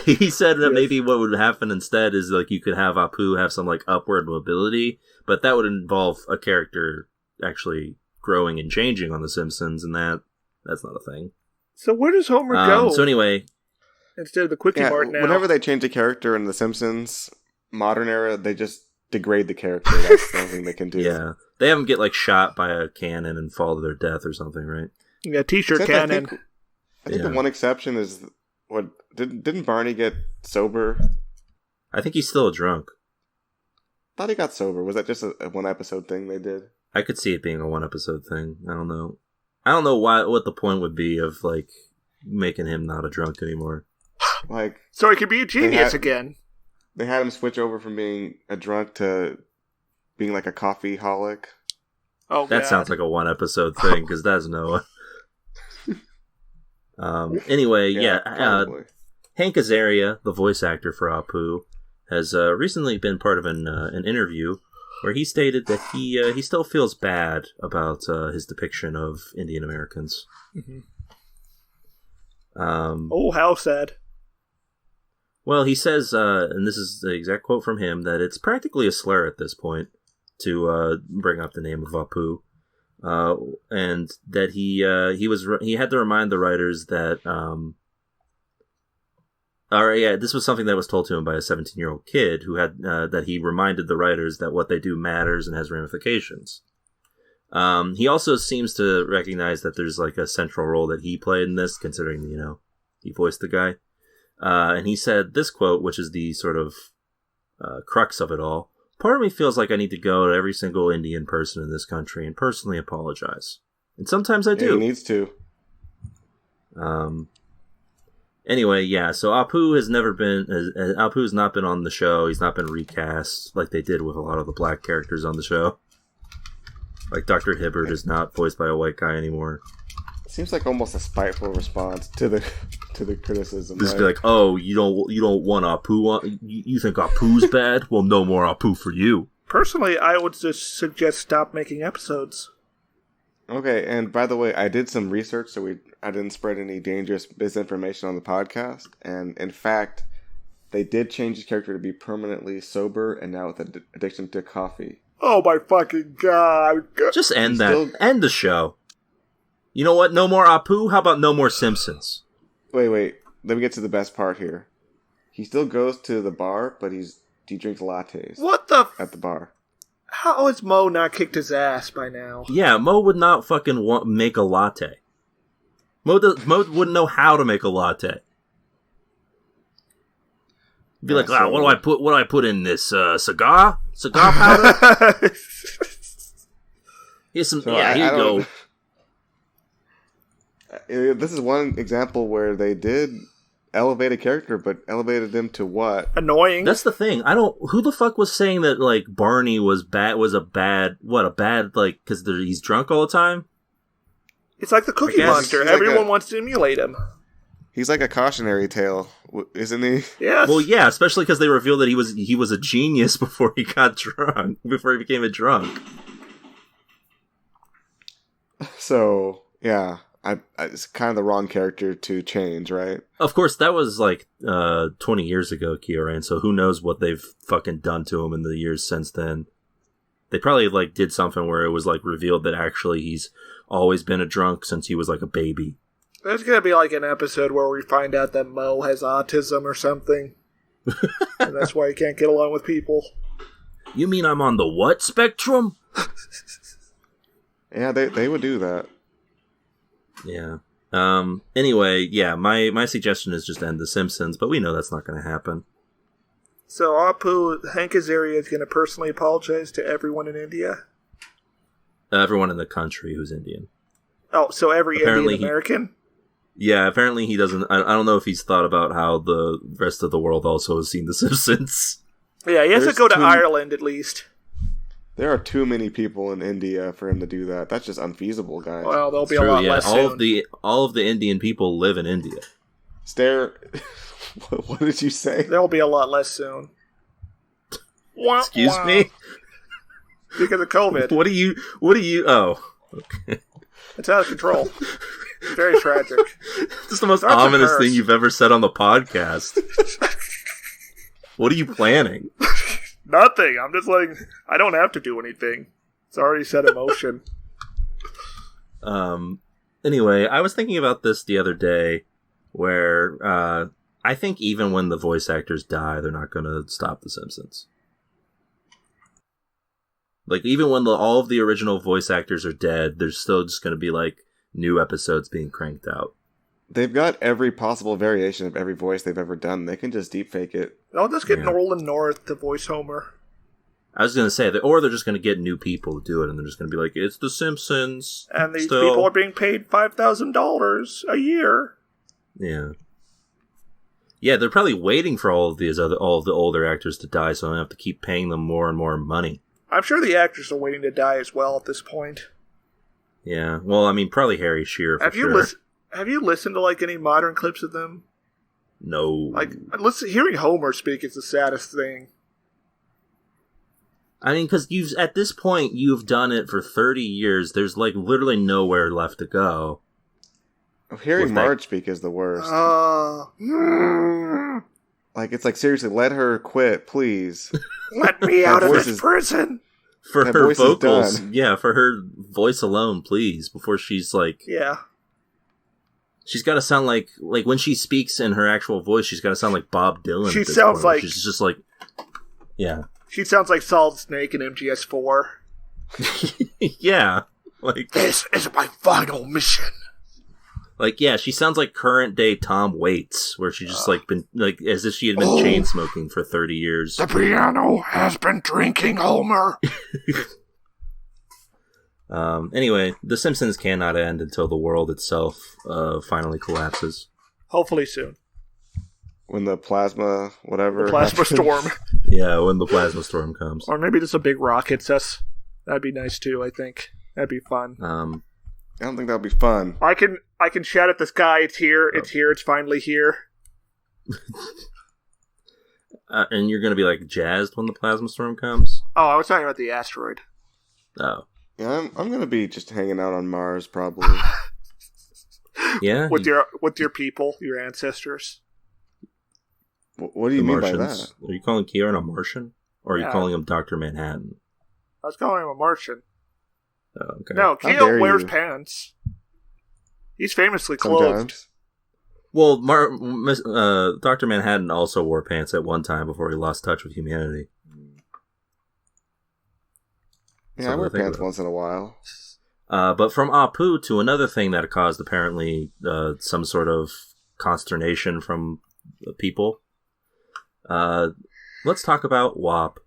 He said that maybe what would happen instead is like you could have Apu have some like upward mobility, but that would involve a character actually growing and changing on The Simpsons, and that's not a thing. So where does Homer go? So anyway... Instead of the Quickie Mart now. Whenever they change a character in The Simpsons modern era, they just degrade the character. That's the only thing they can do. Yeah. They have them get like shot by a cannon and fall to their death or something, right? Yeah, t-shirt cannon. I think the one exception is what didn't Barney get sober? I think he's still a drunk. Thought he got sober. Was that just a one episode thing they did? I could see it being a one episode thing. I don't know. I don't know what the point would be of like making him not a drunk anymore. Like, so he could be a genius again. They had him switch over from being a drunk to being like a coffee holic. Oh, that sounds like a one episode thing because that's Noah. Anyway, Hank Azaria, the voice actor for Apu, has recently been part of an interview where he stated that he still feels bad about his depiction of Indian Americans. Mm-hmm. How sad. Well, he says, and this is the exact quote from him, that it's practically a slur at this point to bring up the name of Apu, and that he had to remind the writers that, this was something that was told to him by a 17-year-old kid who had that he reminded the writers that what they do matters and has ramifications. He also seems to recognize that there's like a central role that he played in this, considering, he voiced the guy. And he said this quote, which is the sort of crux of it all. Part of me feels like I need to go to every single Indian person in this country and personally apologize. And sometimes I do. He needs to. Anyway, so Apu's not been on the show. He's not been recast like they did with a lot of the black characters on the show. Like Dr. Hibbert is not voiced by a white guy anymore. Seems like almost a spiteful response to the criticism. Just be like, oh, you don't want Apu? You think Apu's bad? Well, no more Apu for you. Personally, I would just suggest stop making episodes. Okay, and by the way, I did some research, so I didn't spread any dangerous misinformation on the podcast. And in fact, they did change his character to be permanently sober and now with an addiction to coffee. Oh my fucking god! Just end that. End the show. You know what? No more Apu? How about no more Simpsons? Wait. Let me get to the best part here. He still goes to the bar, but he drinks lattes. What the at the bar. How has Mo not kicked his ass by now? Yeah, Mo would not fucking make a latte. Mo wouldn't know how to make a latte. Be like, what do I put in this cigar powder? Here's some. Here you go. This is one example where they did elevate a character, but elevated them to what? Annoying. That's the thing. Who the fuck was saying that like Barney was bad? Like because he's drunk all the time? It's like the Cookie Monster. Everyone wants to emulate him. He's like a cautionary tale, isn't he? Yeah. Well, yeah, especially because they revealed that he was a genius before he got drunk, before he became a drunk. So yeah. It's kind of the wrong character to change, right? Of course, that was like 20 years ago, Kioran, so who knows what they've fucking done to him in the years since then. They probably like did something where it was like revealed that actually he's always been a drunk since he was like a baby. There's gonna be like an episode where we find out that Mo has autism or something. And that's why he can't get along with people. You mean I'm on the what spectrum? Yeah, they would do that. Yeah. Anyway, yeah, my suggestion is just end The Simpsons, but we know that's not going to happen. So Apu, Hank Azaria is going to personally apologize to everyone in India? Everyone in the country who's Indian. Oh, so every Apparently Indian American? Yeah, apparently he doesn't... I don't know if he's thought about how the rest of the world also has seen The Simpsons. Yeah, he has to go to Ireland at least. There are too many people in India for him to do that. That's just unfeasible, guys. Well, there'll be a lot less soon. All of the Indian people live in India. What did you say? There'll be a lot less soon. Excuse me? Because of COVID. What do you... Oh. Okay. It's out of control. It's very tragic. This is the most ominous thing you've ever said on the podcast. What are you planning? Nothing. I'm just letting... I don't have to do anything. It's already set in motion. Anyway, I was thinking about this the other day, where I think even when the voice actors die, they're not going to stop The Simpsons. Like, even when all of the original voice actors are dead, there's still just going to be, like, new episodes being cranked out. They've got every possible variation of every voice they've ever done. They can just deepfake it. I'll just get Nolan North to voice Homer. I was going to say, or they're just going to get new people to do it, and they're just going to be like, it's The Simpsons. And these people are being paid $5,000 a year. Yeah. Yeah, they're probably waiting for all of the older actors to die, so they don't have to keep paying them more and more money. I'm sure the actors are waiting to die as well at this point. Yeah, well, I mean, probably Harry Shearer for sure. Have you listened to, like, any modern clips of them? No. Like, hearing Homer speak is the saddest thing. I mean, because at this point, you've done it for 30 years. There's, like, literally nowhere left to go. Hearing Marge speak is the worst. Like, it's like, seriously, let her quit, please. Let me out of this prison! For her vocals, yeah, for her voice alone, please, before she's like... Yeah. She's got to sound like when she speaks in her actual voice, she's got to sound like Bob Dylan. She sounds like... She's just like... Yeah. She sounds like Solid Snake in MGS4. Yeah. Like... This is my final mission. Like, yeah, she sounds like current day Tom Waits, where she just been like as if she had been chain smoking for 30 years. The piano has been drinking, Homer. Anyway, The Simpsons cannot end until the world itself finally collapses. Hopefully soon. When the plasma, whatever. The plasma storm. Yeah, when the plasma storm comes. Or maybe just a big rock hits us. That'd be nice too, I think. That'd be fun. I don't think that'll be fun. I can shout at the sky, it's here, it's here, it's finally here. And you're going to be like jazzed when the plasma storm comes? Oh, I was talking about the asteroid. Oh. Yeah, I'm going to be just hanging out on Mars, probably. Yeah? With your people, your ancestors. What do you mean by that? Are you calling Kieran a Martian? Or are you calling him Dr. Manhattan? I was calling him a Martian. Oh, okay. No, Keo wears pants. He's famously clothed. Sometimes. Well, Dr. Manhattan also wore pants at one time before he lost touch with humanity. Yeah, I wear pants once in a while. But from Apu to another thing that caused apparently some sort of consternation from people. Let's talk about WAP.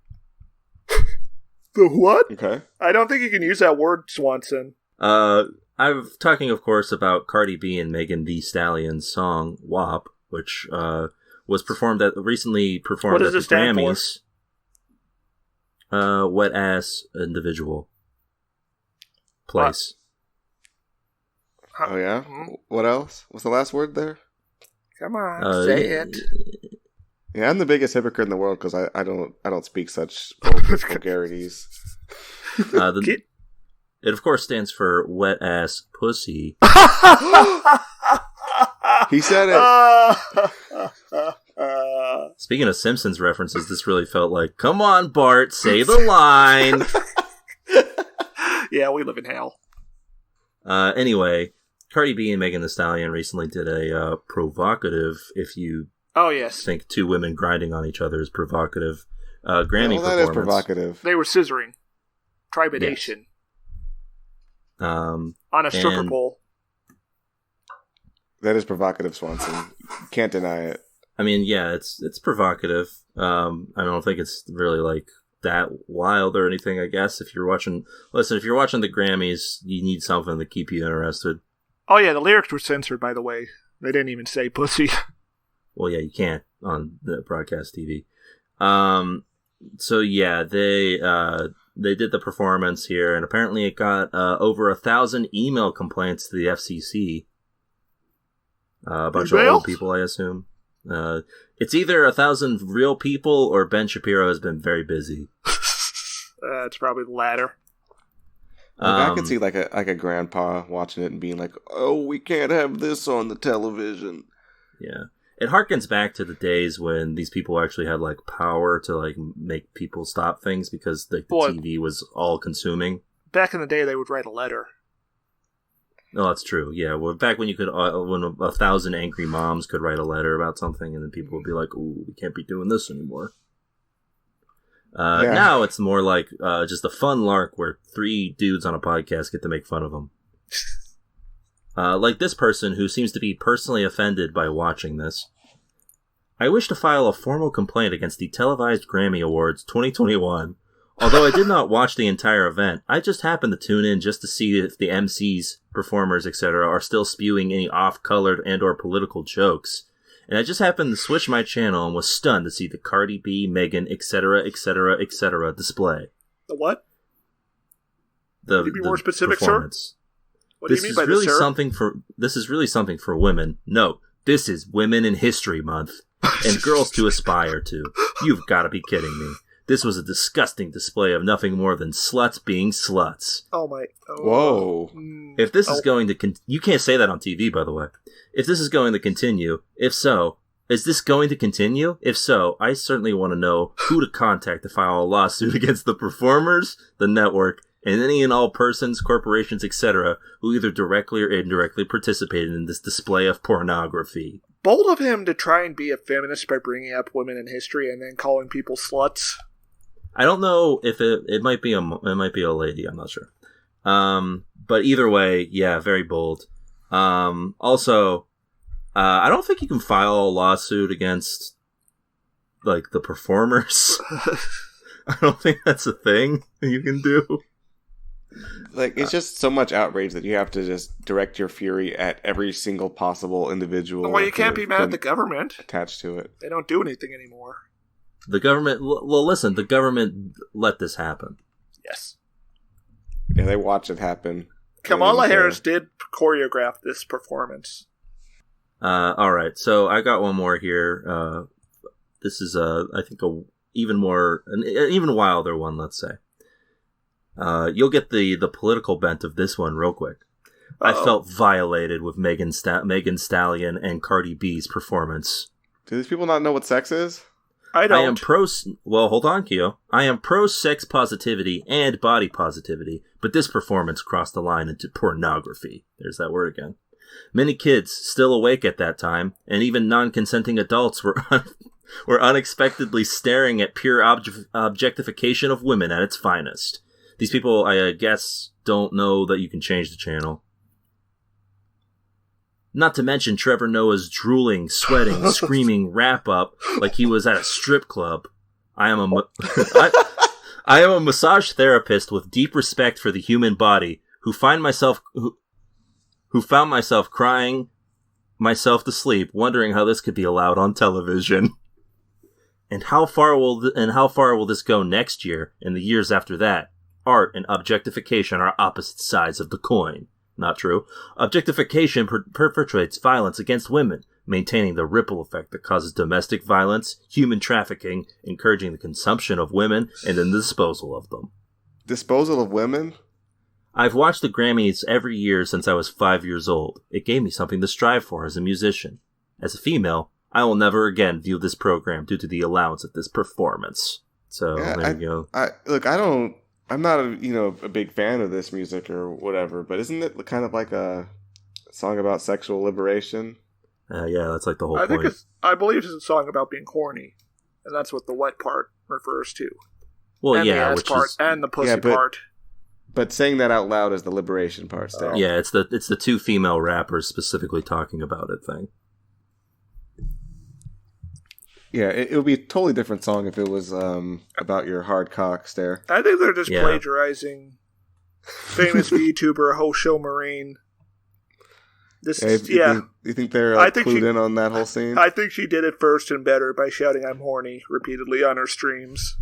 The what? Okay. I don't think you can use that word, Swanson. I'm talking, of course, about Cardi B and Megan Thee Stallion's song WAP, which was recently performed at the Grammys. Wet ass individual. Place. Oh yeah. What else? What's the last word there? Come on, say it. Yeah, I'm the biggest hypocrite in the world because I don't speak such vulgarities. It of course stands for wet ass pussy. He said it. Speaking of Simpsons references, this really felt like, come on, Bart, say the line. Yeah, we live in hell. Anyway, Cardi B and Megan Thee Stallion recently did a provocative, if you think two women grinding on each other is provocative, Grammy that is performance. provocative. They were scissoring. Tribunation. Yes. On a stripper pole. That is provocative, Swanson. Can't deny it. I mean, yeah, it's provocative. I don't think it's really like that wild or anything. I guess if you're watching the Grammys, you need something to keep you interested. Oh yeah, the lyrics were censored, by the way. They didn't even say pussy. Well, yeah, you can't on the broadcast TV. So yeah, they did the performance here, and apparently it got over 1,000 email complaints to the FCC. A bunch of old people, I assume. It's either 1,000 real people or Ben Shapiro has been very busy. It's probably the latter. I could see like a grandpa watching it and being like, "Oh, we can't have this on the television." Yeah, it harkens back to the days when these people actually had like power to like make people stop things because the TV was all consuming. Back in the day, they would write a letter. Oh, that's true. Yeah, well, back when you could, when 1,000 angry moms could write a letter about something, and then people would be like, "Ooh, we can't be doing this anymore." Now it's more like just a fun lark where 3 dudes on a podcast get to make fun of them. Like this person who seems to be personally offended by watching this. I wish to file a formal complaint against the televised Grammy Awards 2021. Although I did not watch the entire event, I just happened to tune in just to see if the MCs, performers, etc. are still spewing any off-colored and or political jokes. And I just happened to switch my channel and was stunned to see the Cardi B, Megan, etc., etc., etc. display. The what? Can you be more specific, sir? What do you mean by this, sir? This is really something for women. No, this is Women in History Month. And girls to aspire to. You've got to be kidding me. This was a disgusting display of nothing more than sluts being sluts. Oh my... Oh. Whoa. If this is going to... you can't say that on TV, by the way. If this is going to continue, if so, is this going to continue? If so, I certainly want to know who to contact to file a lawsuit against the performers, the network, and any and all persons, corporations, etc., who either directly or indirectly participated in this display of pornography. Bold of him to try and be a feminist by bringing up women in history and then calling people sluts. I don't know if it might be a lady. I'm not sure. But either way, yeah, very bold. Also, I don't think you can file a lawsuit against like the performers. I don't think that's a thing you can do. Like, it's just so much outrage that you have to just direct your fury at every single possible individual. Well, you can't be mad at the government. Attached to it. They don't do anything anymore. The government... Well, listen, the government let this happen. Yes. Yeah, they watch it happen. Kamala Harris did choreograph this performance. Alright, so I got one more here. This is, I think, an even wilder one, let's say. You'll get the political bent of this one real quick. Uh-oh. I felt violated with Megan Stallion and Cardi B's performance. Do these people not know what sex is? I don't. I am well, hold on, Keo. I am pro-sex positivity and body positivity, but this performance crossed the line into pornography. There's that word again. Many kids still awake at that time, and even non-consenting adults were unexpectedly staring at pure objectification of women at its finest. These people, I guess, don't know that you can change the channel. Not to mention Trevor Noah's drooling, sweating, screaming wrap-up like he was at a strip club. I am a massage therapist with deep respect for the human body who found myself crying myself to sleep, wondering how this could be allowed on television. And how far will this go next year and the years after that? Art and objectification are opposite sides of the coin. Not true. Objectification perpetrates violence against women, maintaining the ripple effect that causes domestic violence, human trafficking, encouraging the consumption of women, and then the disposal of them. Disposal of women? I've watched the Grammys every year since I was 5 years old. It gave me something to strive for as a musician. As a female, I will never again view this program due to the allowance of this performance. So, yeah, there you go. I'm not a big fan of this music or whatever, but isn't it kind of like a song about sexual liberation? Yeah, that's like the whole point. I believe it's a song about being horny, and that's what the wet part refers to. Well, and yeah, the ass which part is and the pussy part. But saying that out loud is the liberation part, Steph. yeah, it's the two female rappers specifically talking about it thing. Yeah, it would be a totally different song if it was about your hard cock stare. I think they're just plagiarizing famous VTuber Hosho Marine. You think they're clued in on that whole scene? I think she did it first and better by shouting "I'm horny" repeatedly on her streams.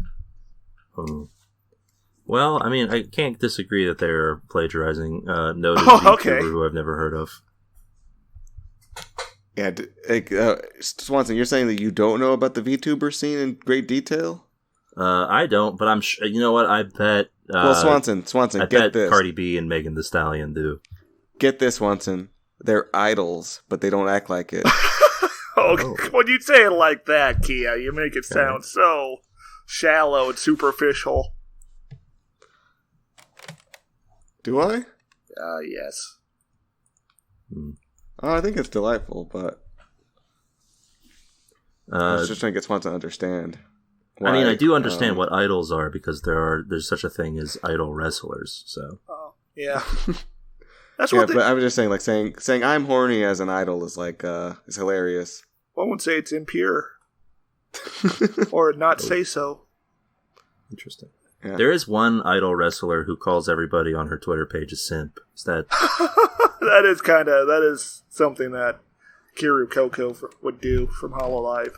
Well, I mean, I can't disagree that they're plagiarizing noted VTuber who I've never heard of. Yeah, Swanson, you're saying that you don't know about the VTuber scene in great detail? I don't, but I'm sure. You know what? I bet. Well, Swanson, I get bet this. Cardi B and Megan Thee Stallion do. Get this, Swanson. They're idols, but they don't act like it. When you say it like that, Kia, you make it sound so shallow and superficial. Do I? Yes. Oh, I think it's delightful, but I was just trying to get Swanson to understand. Why, I mean, I do understand what idols are because there's such a thing as idol wrestlers. So. Yeah. That's what. But I was just saying, like saying I'm horny as an idol is like is hilarious. One would say it's impure, or not say so. Interesting. Yeah. There is one idol wrestler who calls everybody on her Twitter page a simp. Is that? that is something that Kiru Coco would do from Hololive.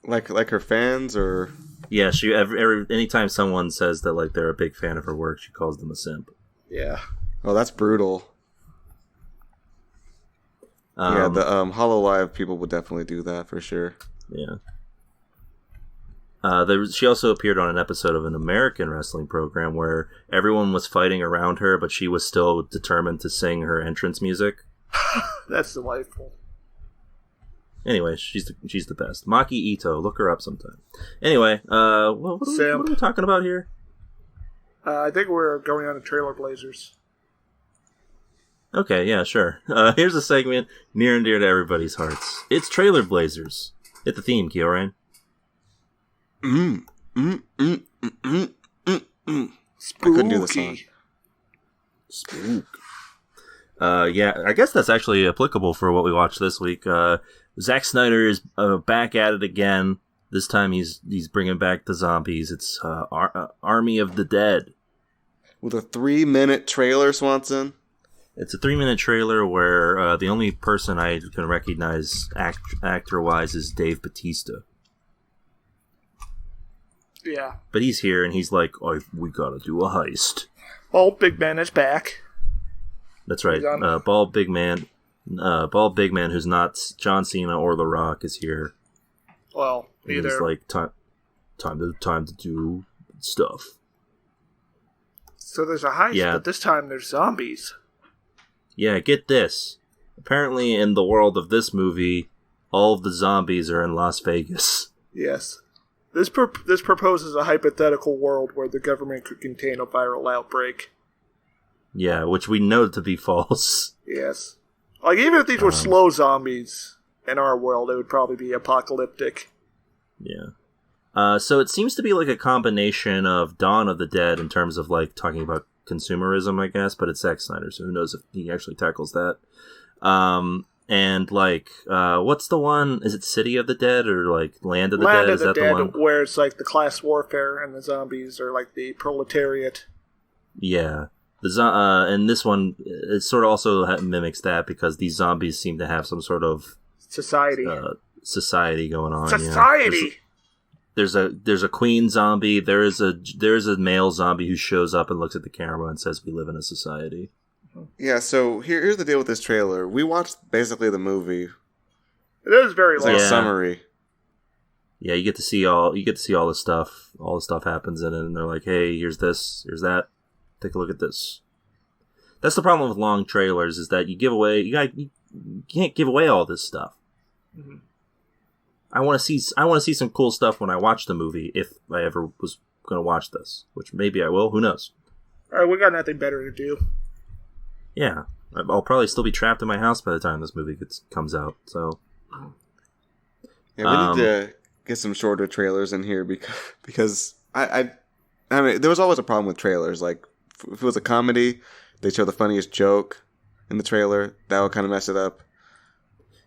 Like her fans, or yeah, she anytime someone says that like they're a big fan of her work, she calls them a simp. Yeah. Oh, that's brutal. Yeah, the Hololive people would definitely do that for sure. Yeah. She also appeared on an episode of an American wrestling program where everyone was fighting around her, but she was still determined to sing her entrance music. That's delightful. Anyway, she's the best. Maki Ito, look her up sometime. Anyway, what are we talking about here? I think we're going on to Trailer Blazers. Okay, yeah, sure. Here's a segment near and dear to everybody's hearts. It's Trailer Blazers. Hit the theme, Kyorain. Spooky. I couldn't do the song. Spook. Yeah, I guess that's actually applicable for what we watched this week. Zack Snyder is back at it again. This time he's bringing back the zombies. It's Army of the Dead. With a 3-minute trailer, Swanson? It's a 3-minute trailer where the only person I can recognize actor-wise is Dave Bautista. Yeah. But he's here, and he's like, we gotta do a heist. Bald Big Man is back. That's right. Bald Big Man who's not John Cena or The Rock is here. Well, neither. He's like, time to do stuff. So there's a heist, but this time there's zombies. Yeah, get this. Apparently, in the world of this movie, all of the zombies are in Las Vegas. Yes. This proposes a hypothetical world where the government could contain a viral outbreak. Yeah, which we know to be false. Yes. Like, even if these were slow zombies in our world, it would probably be apocalyptic. Yeah. So it seems to be like a combination of Dawn of the Dead in terms of, like, talking about consumerism, I guess, but it's Zack Snyder, so who knows if he actually tackles that. And, like, what's the one? Is it City of the Dead or, like, Land of the Dead? Is that the one? Where it's, like, the class warfare and the zombies are, like, the proletariat. Yeah. And this one, it sort of also mimics that because these zombies seem to have some sort of society going on. Society. Yeah. There's a queen zombie. There's a male zombie who shows up and looks at the camera and says, "We live in a society." Yeah. So here's the deal with this trailer. We watched basically the movie. It is very long. Like a summary. Yeah, you get to see all the stuff. All the stuff happens in it, and they're like, "Hey, here's this, here's that. Take a look at this." That's the problem with long trailers: is that you can't give away all this stuff. Mm-hmm. I want to see some cool stuff when I watch the movie, if I ever was going to watch this, which maybe I will. Who knows? All right, we got nothing better to do. Yeah, I'll probably still be trapped in my house by the time this movie comes out. So, yeah, get some shorter trailers in here because I mean, there was always a problem with trailers. Like, if it was a comedy, they'd show the funniest joke in the trailer. That would kind of mess it up.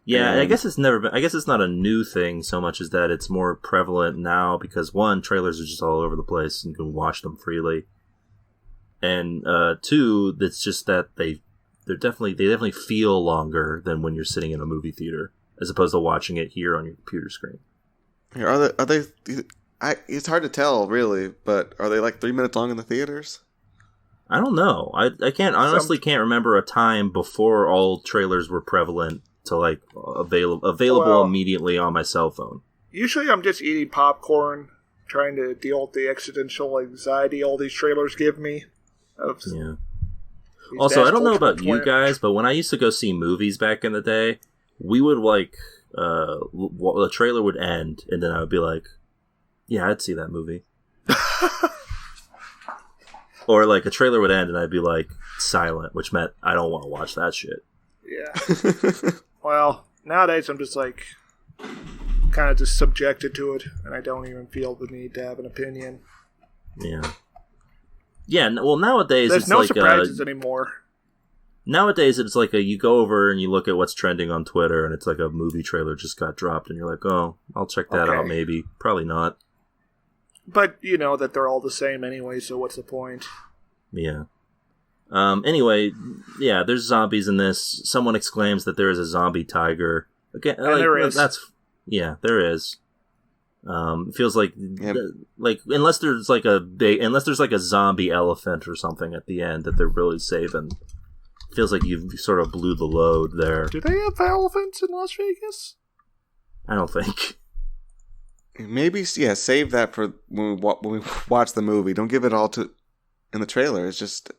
Yeah, and I guess it's never been. I guess it's not a new thing so much as that it's more prevalent now because one, trailers are just all over the place and you can watch them freely, and two, it's just that they definitely feel longer than when you're sitting in a movie theater as opposed to watching it here on your computer screen. Are they? It's hard to tell, really, but are they like 3 minutes long in the theaters? I don't know. I can't honestly can't remember a time before all trailers were prevalent to like available immediately on my cell phone. Usually I'm just eating popcorn, trying to deal with the existential anxiety all these trailers give me. Yeah. Also, I don't know about you guys, but when I used to go see movies back in the day, we would like the trailer would end, and then I would be like, "Yeah, I'd see that movie." Or like a trailer would end, and I'd be like silent, which meant I don't want to watch that shit. Yeah. Well, nowadays I'm just like kind of just subjected to it, and I don't even feel the need to have an opinion. Yeah. Yeah. Well, nowadays there's it's no like surprises anymore. Nowadays it's like you go over and you look at what's trending on Twitter, and it's like a movie trailer just got dropped, and you're like, oh, I'll check that out. Maybe, probably not. But you know that they're all the same anyway, so what's the point? Yeah. Anyway, yeah, there's zombies in this. Someone exclaims that there is a zombie tiger. Again, and there is. There is. It feels like unless there's like a zombie elephant or something at the end that they're really saving. It feels like you sort of blew the load there. Do they have elephants in Las Vegas? I don't think. Maybe, yeah. Save that for when we watch the movie. Don't give it all to in the trailer. It's just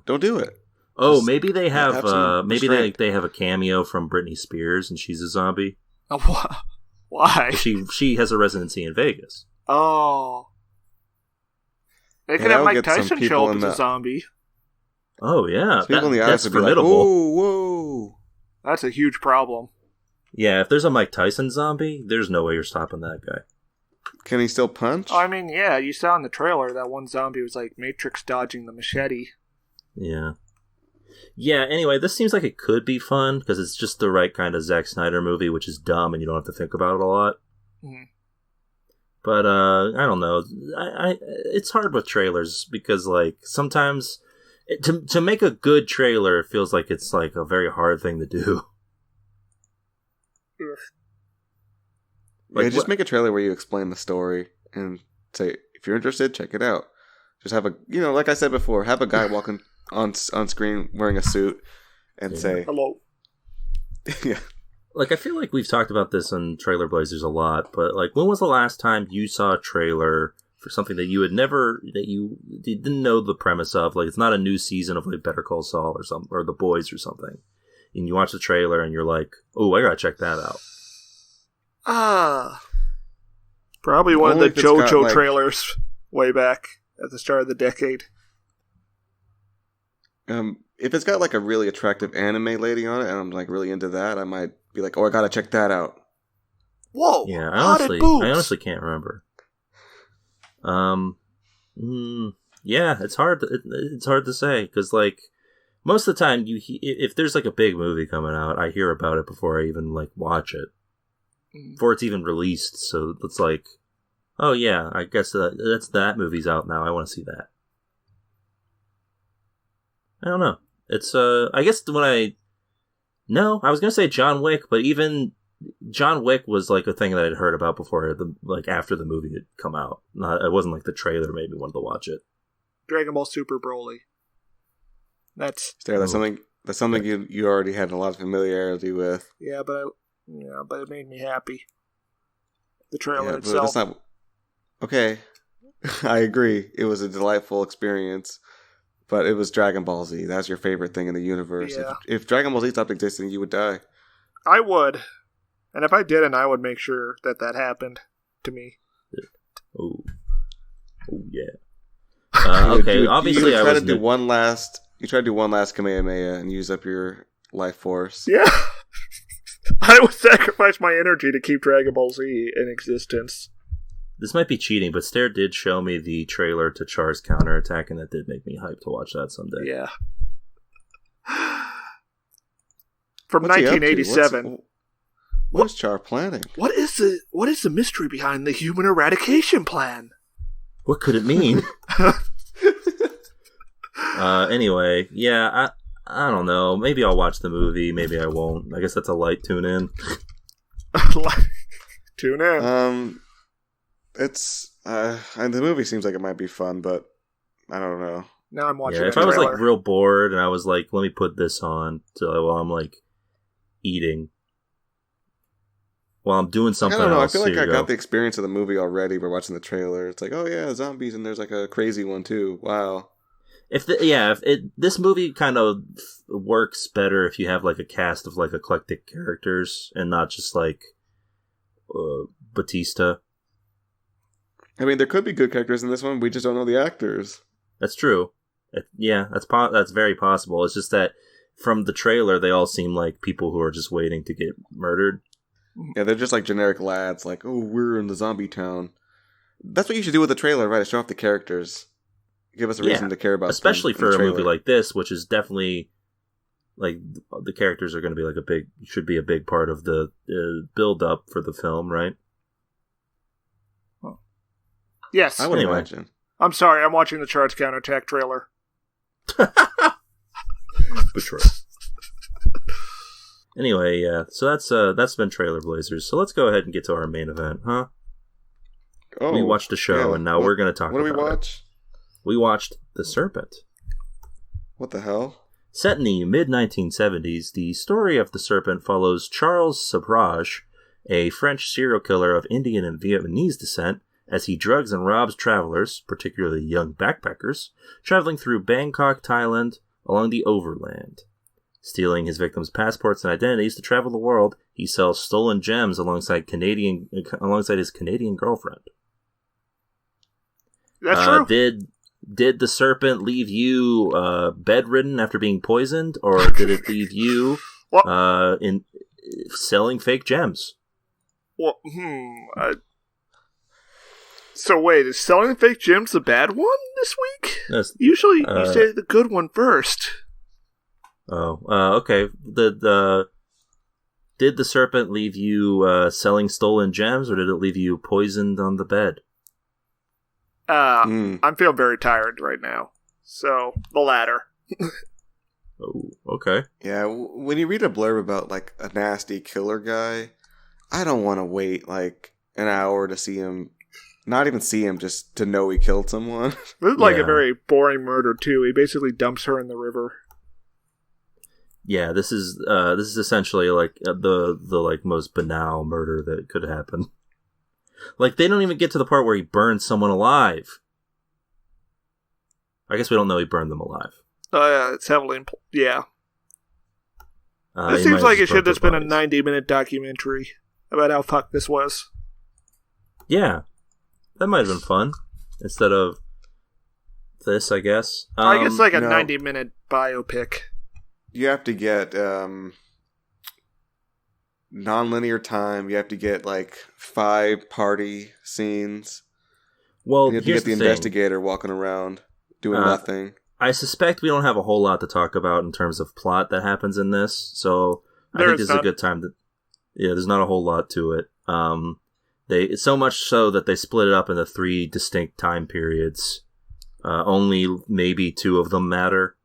don't do it. Oh, just maybe they have they have a cameo from Britney Spears and she's a zombie. Oh, why? She has a residency in Vegas. Oh, they could have Mike Tyson show up as a zombie. Oh yeah, people in the audience would be like, whoa. That's a huge problem. Yeah, if there's a Mike Tyson zombie, there's no way you're stopping that guy. Can he still punch? I mean, yeah, you saw in the trailer that one zombie was like Matrix dodging the machete. Yeah. Yeah, anyway, this seems like it could be fun because it's just the right kind of Zack Snyder movie, which is dumb and you don't have to think about it a lot. Mm-hmm. But, I don't know. It's hard with trailers because, like, sometimes to make a good trailer feels like it's, like, a very hard thing to do. Like, just make a trailer where you explain the story and say, if you're interested, check it out. Just have like I said before, have a guy walking on screen wearing a suit and say, hello. Yeah. Like, I feel like we've talked about this on Trailer Blazers a lot, but, like, when was the last time you saw a trailer for something that you didn't know the premise of? Like, it's not a new season of, like, Better Call Saul or something, or The Boys or something. And you watch the trailer and you're like, oh, I gotta check that out. Probably one of the JoJo trailers way back at the start of the decade. If it's got like a really attractive anime lady on it and I'm like really into that, I might be like, oh, I gotta check that out. Whoa! Yeah, I honestly can't remember. Yeah, it's hard. It's hard to say because like most of the time, if there's like a big movie coming out, I hear about it before I even like watch it. Before it's even released, so it's like, oh yeah, I guess that movie's out now. I want to see that. I don't know. It's I guess I was gonna say John Wick, but even John Wick was like a thing that I'd heard about before after the movie had come out. It wasn't like the trailer made me want to watch it. Dragon Ball Super Broly. That's something you already had a lot of familiarity with. Yeah, but it made me happy. The trailer itself. That's not okay. I agree. It was a delightful experience, but it was Dragon Ball Z. That's your favorite thing in the universe. Yeah. If Dragon Ball Z stopped existing, you would die. I would, and if I didn't, I would make sure that happened to me. Oh yeah. Okay. Obviously, I was. You try to do one last Kamehameha and use up your life force. Yeah. I would sacrifice my energy to keep Dragon Ball Z in existence. This might be cheating, but Stair did show me the trailer to Char's counterattack, and that did make me hyped to watch that someday. Yeah. From 1987. What is Char planning? What is the mystery behind the human eradication plan? What could it mean? Anyway, yeah, I don't know. Maybe I'll watch the movie. Maybe I won't. I guess that's a light tune in. Tune in. It's and the movie seems like it might be fun, but I don't know. Now I'm watching. Yeah, if I was like real bored and I was like, let me put this on while I'm like eating, while I'm doing something. I don't know. Else, I feel like I got the experience of the movie already by watching the trailer. It's like, oh yeah, zombies, and there's like a crazy one too. Wow. This movie kind of works better if you have like a cast of like eclectic characters and not just like Batista. I mean, there could be good characters in this one. We just don't know the actors. That's true. That's very possible. It's just that from the trailer, they all seem like people who are just waiting to get murdered. Yeah, they're just like generic lads. Like, oh, we're in the zombie town. That's what you should do with the trailer, right? Show off the characters. Give us a reason to care about especially them for a movie like this, which is definitely like the characters are going to be like should be a big part of the build up for the film, right? Yes. I would imagine. I'm sorry, I'm watching the Charge Counterattack trailer. Betrayal. Anyway, yeah. So that's been Trailer Blazers. So let's go ahead and get to our main event, huh? Oh, we watched a show, and now we're going to talk about it. What did we watch? We watched The Serpent. What the hell? Set in the mid-1970s, the story of The Serpent follows Charles Sabrage, a French serial killer of Indian and Vietnamese descent, as he drugs and robs travelers, particularly young backpackers, traveling through Bangkok, Thailand, along the overland. Stealing his victims' passports and identities to travel the world, he sells stolen gems alongside his Canadian girlfriend. That's true. Did The Serpent leave you bedridden after being poisoned, or did it leave you in selling fake gems? Well, so wait, is selling fake gems the bad one this week? Yes. Usually you say the good one first. Oh, okay. Did The Serpent leave you selling stolen gems, or did it leave you poisoned on the bed? I'm feeling very tired right now. So, the latter. Oh, okay. Yeah, when you read a blurb about, like, a nasty killer guy, I don't want to wait, like, an hour to see him. Not even see him, just to know he killed someone. This is like a very boring murder, too. He basically dumps her in the river. Yeah, this is essentially, like, the like, most banal murder that could happen. Like, they don't even get to the part where he burns someone alive. I guess we don't know he burned them alive. Oh, yeah, it's heavily... yeah. It seems like it should have just been a 90-minute documentary about how fucked this was. Yeah. That might have been fun. Instead of this, I guess. I guess like a 90-minute biopic. You have to get... non-linear time. You have to get like 5 party scenes. Well, you have to get the investigator walking around doing nothing. I suspect we don't have a whole lot to talk about in terms of plot that happens in this, so I think this is a good time to. Yeah, there's not a whole lot to it. It's so much so that they split it up into 3 distinct time periods. Only maybe 2 of them matter.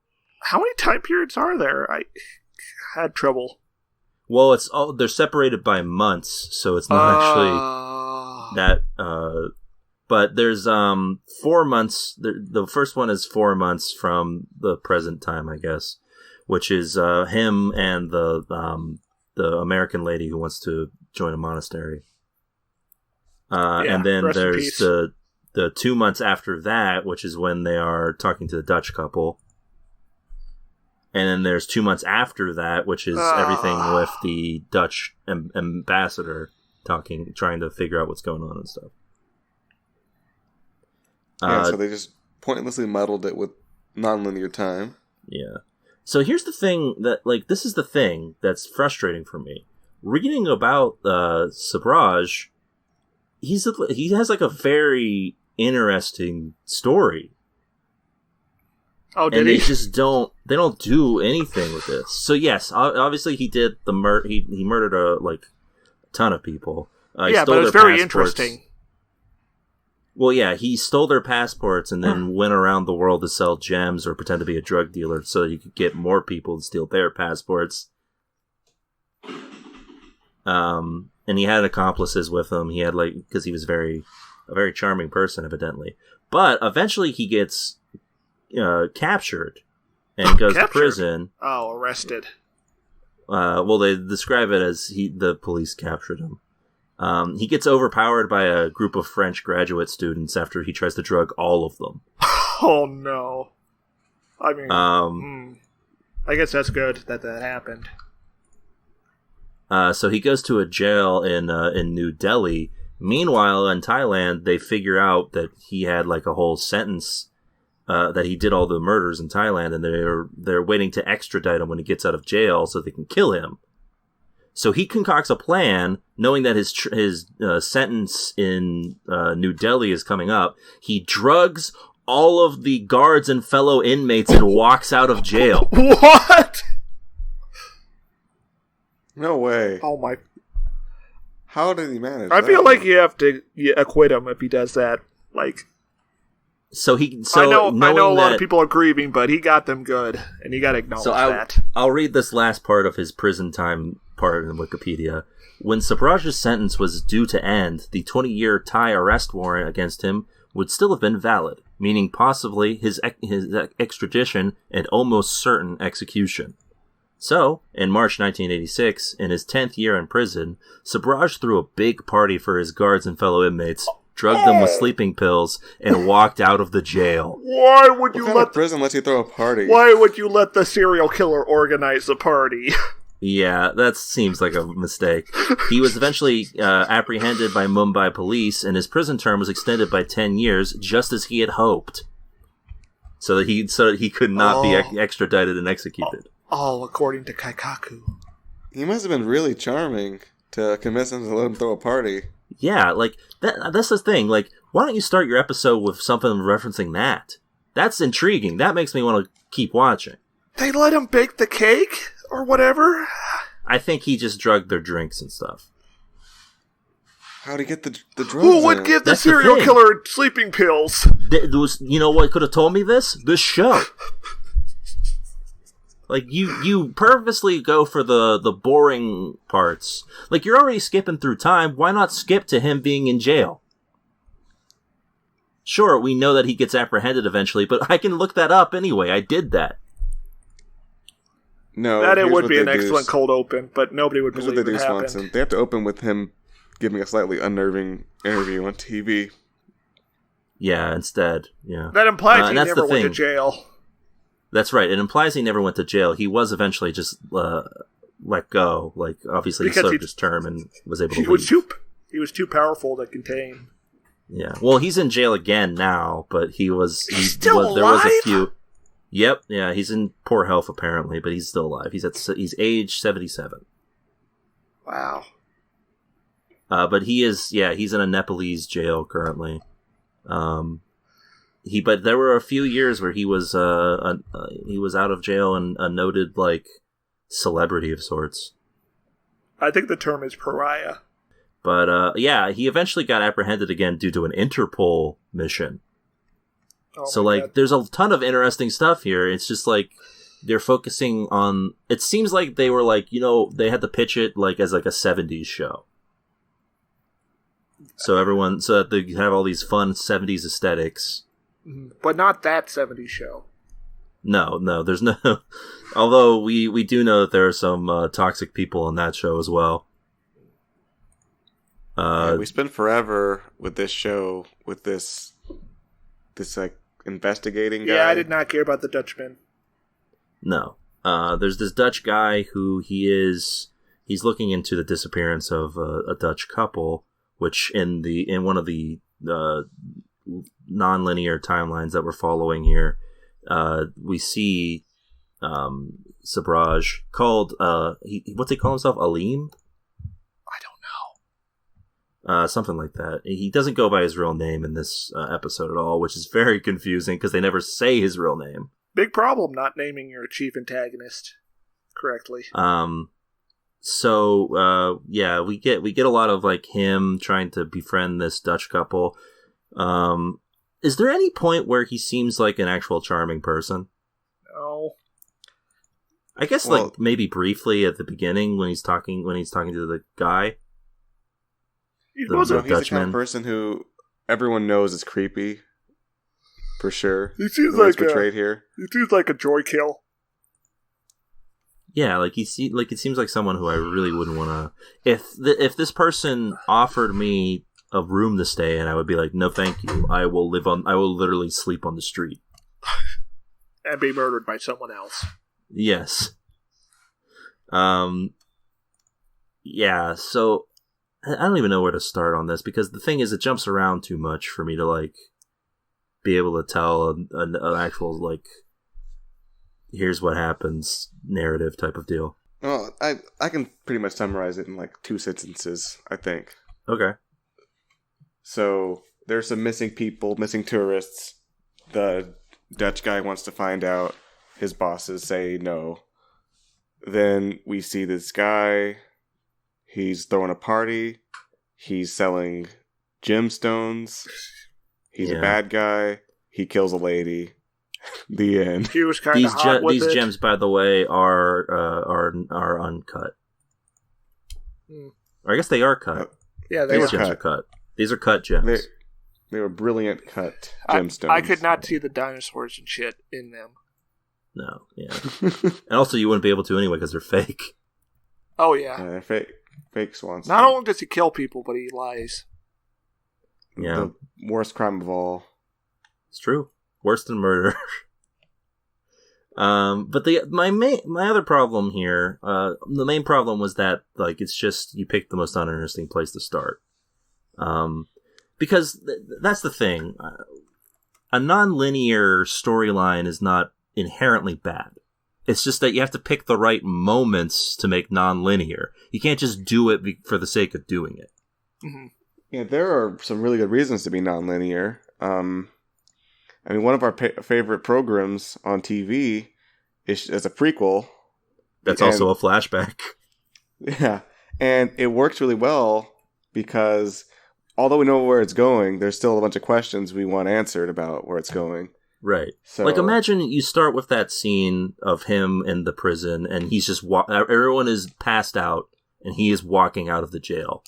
How many time periods are there? I had trouble. Well, they're separated by months, so it's not actually that. But there's 4 months. The first one is 4 months from the present time, I guess, which is him and the American lady who wants to join a monastery. And then there's the 2 months after that, which is when they are talking to the Dutch couple. And then there's 2 months after that, which is everything with the Dutch ambassador trying to figure out what's going on and stuff. Yeah, so they just pointlessly muddled it with nonlinear time. Yeah. So here's the thing this is the thing that's frustrating for me. reading about Sabraj, he has like a very interesting story. Oh, did and he? They just don't do anything with this. So yes, obviously he did the he murdered a ton of people. Yeah, but it's very interesting. Well, yeah, he stole their passports and then went around the world to sell gems or pretend to be a drug dealer so he could get more people to steal their passports. And he had accomplices with him. He had because he was a very charming person, evidently. But eventually he gets captured and goes to prison. Oh, arrested. Well, they describe it as the police captured him. He gets overpowered by a group of French graduate students after he tries to drug all of them. Oh no! I mean, I guess that's good that happened. So he goes to a jail in New Delhi. Meanwhile, in Thailand, they figure out that he had a whole sentence that he did all the murders in Thailand, and they're waiting to extradite him when he gets out of jail so they can kill him. So he concocts a plan, knowing that his sentence in New Delhi is coming up. He drugs all of the guards and fellow inmates and walks out of jail. What? No way. Oh my! How did he manage? I feel like you have to acquit him if he does that. I know a lot of people are grieving, but he got them good, and you got to acknowledge that. I'll read this last part of his prison time part in Wikipedia. When Sabraj's sentence was due to end, the 20-year Thai arrest warrant against him would still have been valid, meaning possibly his extradition and almost certain execution. So, in March 1986, in his 10th year in prison, Sabraj threw a big party for his guards and fellow inmates, drugged them with sleeping pills, and walked out of the jail. Why would you let prison lets you throw a party? Why would you let the serial killer organize the party? Yeah, that seems like a mistake. He was eventually apprehended by Mumbai police, and his prison term was extended by 10 years, just as he had hoped. So that he could not be extradited and executed. All according to Kaikaku. He must have been really charming to convince him to let him throw a party. Yeah, that's the thing. Why don't you start your episode with something referencing that? That's intriguing. That makes me want to keep watching. They let him bake the cake? Or whatever? I think he just drugged their drinks and stuff. How'd he get the drugs? Who would give the serial killer sleeping pills? You know what could have told me this? This show. You purposely go for the boring parts. You're already skipping through time. Why not skip to him being in jail? Sure, we know that he gets apprehended eventually, but I can look that up anyway. I did that. No, that it would be an excellent cold open, but nobody would believe it happened. Swanson. They have to open with him giving a slightly unnerving interview on TV. Yeah, instead, yeah. That implies he never went to jail. That's right. It implies he never went to jail. He was eventually just let go. Obviously, he served his term and was able to leave. He was too powerful to contain. Yeah. Well, he's in jail again now, but he's still alive? There was a few. Yep. Yeah, he's in poor health apparently, but he's still alive. He's age 77. Wow. But he's in a Nepalese jail currently. But there were a few years where he was out of jail and a noted celebrity of sorts. I think the term is pariah. But he eventually got apprehended again due to an Interpol mission. Oh, so there's a ton of interesting stuff here. It's just they're focusing on. It seems like they were they had to pitch it as a 70s show. So that they have all these fun 70s aesthetics. But not that 70s show. No, there's no. Although we do know that there are some toxic people on that show as well. We spent forever with this show with this investigating guy. Yeah, I did not care about the Dutchman. No, there's this Dutch guy who he's looking into the disappearance of a Dutch couple, which in one of the non-linear timelines that we're following here, we see Sabraj called what's he call himself? Aleem? Something like that. He doesn't go by his real name in this episode at all, which is very confusing because they never say his real name. Big problem not naming your chief antagonist correctly. So we get a lot of like him trying to befriend this Dutch couple. Is there any point where he seems like an actual charming person? No. I guess like maybe briefly at the beginning when he's talking to the guy. He's the kind of person who everyone knows is creepy. For sure. He seems portrayed here. He seems like a joy kill. Yeah, like it seems like someone who I really wouldn't want to. If this person offered me a room to stay in, I would be like, no, thank you. I will literally sleep on the street and be murdered by someone else. Yes. Yeah. So I don't even know where to start on this because the thing is, it jumps around too much for me to like be able to tell an actual like, here's what happens narrative type of deal. Oh, I can pretty much summarize it in like 2 sentences, I think. Okay. So there's some missing people, missing tourists. The Dutch guy wants to find out. His bosses say no. Then we see this guy. He's throwing a party. He's selling gemstones. He's a bad guy. He kills a lady. The end. He was kind of hot with these it. gems, by the way, are uncut. Or I guess they are cut. Yeah, these gems are cut. These are cut gems. They were brilliant cut gemstones. I could not see the dinosaurs and shit in them. No, yeah. And also you wouldn't be able to anyway because they're fake. Oh, yeah. They're fake swans. Not only does he kill people, but he lies. Yeah. The worst crime of all. It's true. Worse than murder. But my other problem here, the main problem was that like it's just you picked the most uninteresting place to start. Because that's the thing. A non-linear storyline is not inherently bad. It's just that you have to pick the right moments to make non-linear. You can't just do it for the sake of doing it. Mm-hmm. Yeah, there are some really good reasons to be non-linear. I mean, one of our favorite programs on TV is a prequel. That's also a flashback. Yeah, and it works really well because although we know where it's going, there's still a bunch of questions we want answered about where it's going. Right. So, like, imagine you start with that scene of him in the prison, and he's just everyone is passed out, and he is walking out of the jail.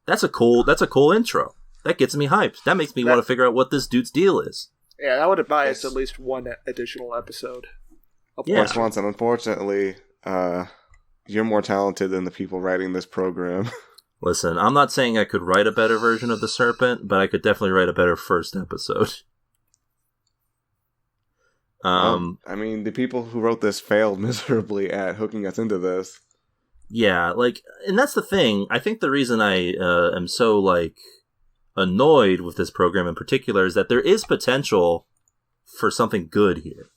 That's a cool intro. That gets me hyped. That makes me want to figure out what this dude's deal is. Yeah, that would have biased us at least one additional episode. Yeah. Swanson, unfortunately, you're more talented than the people writing this program. Listen, I'm not saying I could write a better version of the Serpent, but I could definitely write a better first episode. I mean, the people who wrote this failed miserably at hooking us into this. Yeah, like, and that's the thing. I think the reason I am so, like, annoyed with this program in particular is that there is potential for something good here.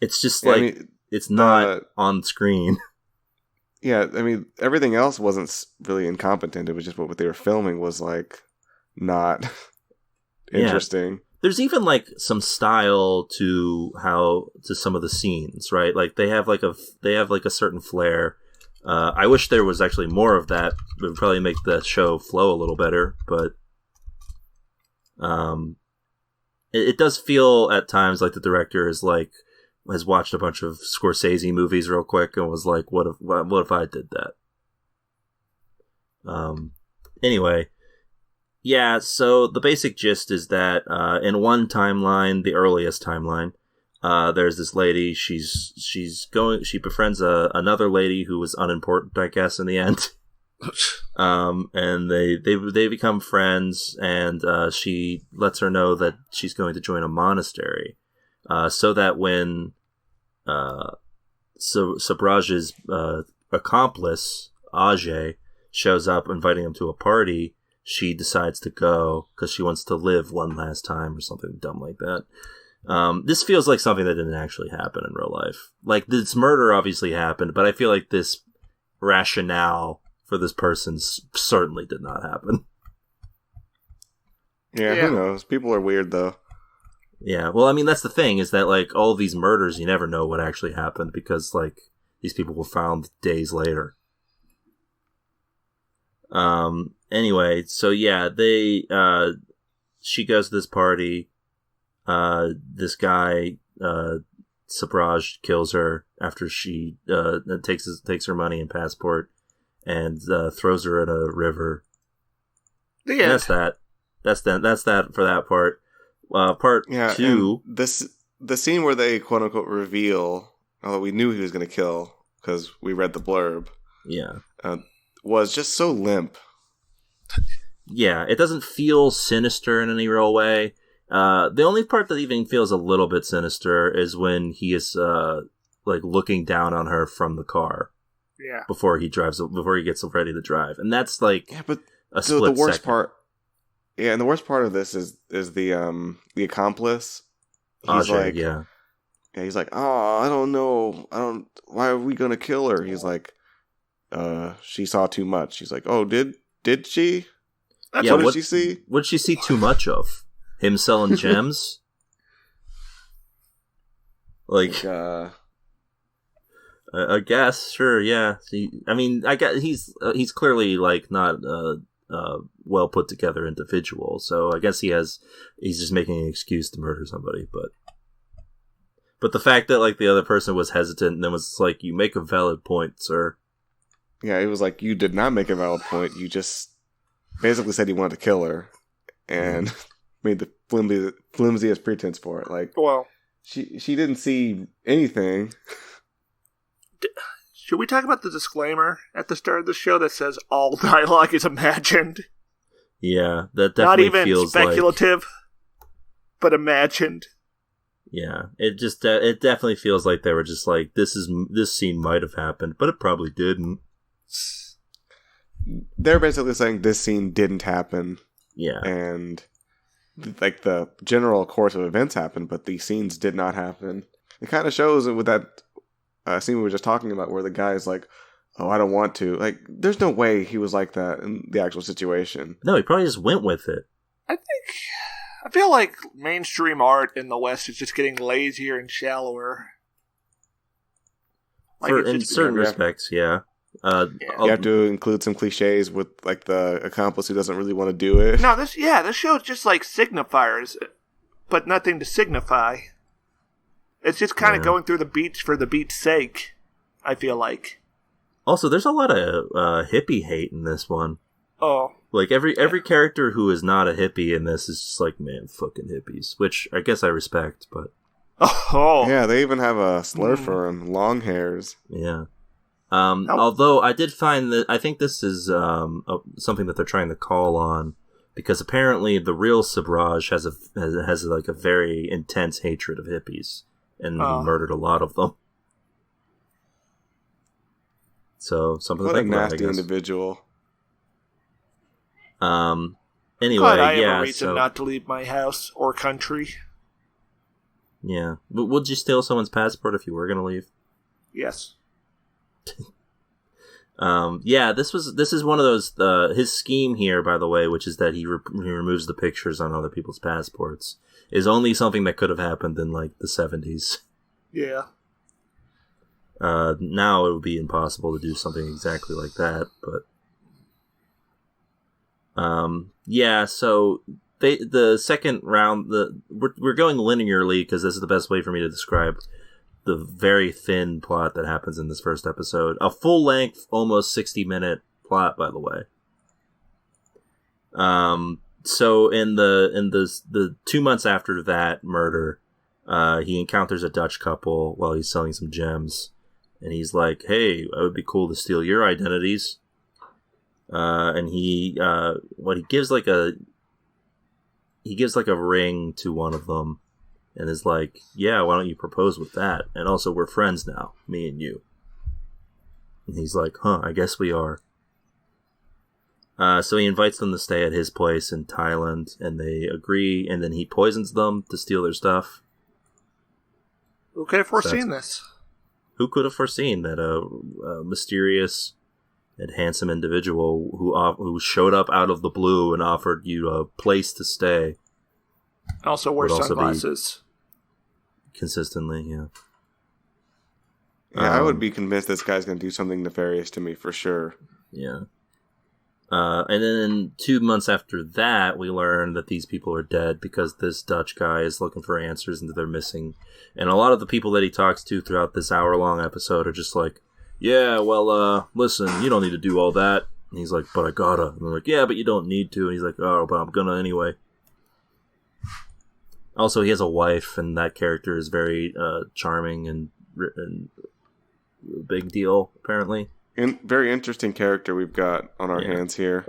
It's just it's not on screen. Yeah, I mean, everything else wasn't really incompetent. It was just what they were filming was, like, not interesting. There's even like some style to some of the scenes, right? Like they have like a certain flair. I wish there was actually more of that. It would probably make the show flow a little better, but it does feel at times like the director has watched a bunch of Scorsese movies real quick and was like, what if I did that? Anyway. Yeah, so the basic gist is that in one timeline, the earliest timeline, there's this lady. She befriends another lady who was unimportant, I guess, in the end. And they become friends, and she lets her know that she's going to join a monastery, so that when Sabraj's accomplice Ajay shows up, inviting him to a party, she decides to go because she wants to live one last time or something dumb like that. This feels like something that didn't actually happen in real life. Like, this murder obviously happened, but I feel like this rationale for this person certainly did not happen. Yeah, who knows? People are weird, though. Yeah, well, I mean, that's the thing, is that, like, all of these murders, you never know what actually happened, because, like, these people were found days later. Anyway, so yeah, she goes to this party, this guy, Sabraj kills her after she, takes her money and passport, and, throws her in a river. The end. That's that for that part. Part 2. The scene where they quote unquote reveal, although we knew he was going to kill because we read the blurb. Yeah. Was just so limp. Yeah, it doesn't feel sinister in any real way. The only part that even feels a little bit sinister is when he is like looking down on her from the car. Yeah. Before he gets ready to drive, and that's like but a split the worst second. part. Yeah, and the worst part of this is the accomplice. He's Ajay, like, yeah, he's like, oh, I don't know, why are we gonna kill her? He's like, she saw too much. He's like, oh, did she? What did she see? What did she see too much of? Him selling gems? Like, I guess, sure, yeah. I guess he's clearly like not well put together individual, so I guess he's just making an excuse to murder somebody, but the fact that like the other person was hesitant and then was like, you make a valid point, sir. Yeah, he was like, you did not make a valid point. You just basically said you wanted to kill her and made the flimsiest pretense for it. Like, well, she didn't see anything. Should we talk about the disclaimer at the start of the show that says all dialogue is imagined? Yeah, that definitely not even feels speculative, but imagined. Yeah, it definitely feels like they were just like, this scene might have happened, but it probably didn't. They're basically saying this scene didn't happen. Yeah, and like the general course of events happened, but these scenes did not happen. It kind of shows with that scene we were just talking about, where the guy's like, "Oh, I don't want to." Like, there's no way he was like that in the actual situation. No, he probably just went with it. I feel like mainstream art in the West is just getting lazier and shallower. Like in certain respects, yeah. You have to include some cliches with like the accomplice who doesn't really want to do it. No, this show is just like signifiers, but nothing to signify. It's just kind of going through the beats for the beat's sake, I feel like. Also, there's a lot of hippie hate in this one. Oh. Like, every character who is not a hippie in this is just like, man, fucking hippies. Which, I guess I respect, but... Oh. Yeah, they even have a slur for them. Long hairs. Yeah. Although, I did find that... I think this is something that they're trying to call on, because apparently the real Sabraj has like a very intense hatred of hippies. And he murdered a lot of them. So, something what like a that, nasty individual. Anyway, but I have yeah, a reason not to leave my house or country. Yeah. Would you steal someone's passport if you were going to leave? Yes. Yeah, this is one of those, his scheme here, by the way, which is that he removes the pictures on other people's passports, is only something that could have happened in, like, the 70s. Yeah. Now it would be impossible to do something exactly like that, but... yeah, so the second round, we're going linearly because this is the best way for me to describe the very thin plot that happens in this first episode. A full-length, almost 60-minute plot, by the way. So in the 2 months after that murder, he encounters a Dutch couple while he's selling some gems, and he's like, "Hey, it would be cool to steal your identities." And he gives like a ring to one of them, and is like, "Yeah, why don't you propose with that? And also, we're friends now, me and you." And he's like, "Huh, I guess we are." So he invites them to stay at his place in Thailand, and they agree, and then he poisons them to steal their stuff. Who could have foreseen this? Who could have foreseen that a mysterious and handsome individual who showed up out of the blue and offered you a place to stay. Also wear sunglasses. Consistently, yeah. Yeah, I would be convinced this guy's going to do something nefarious to me for sure. Yeah. And then 2 months after that, we learn that these people are dead because this Dutch guy is looking for answers and they're missing. And a lot of the people that he talks to throughout this hour-long episode are just like, yeah, well, listen, you don't need to do all that. And he's like, but I gotta. And they're like, yeah, but you don't need to. And he's like, oh, but I'm gonna anyway. Also, he has a wife, and that character is very charming and a big deal, apparently. Very interesting character we've got on our hands here.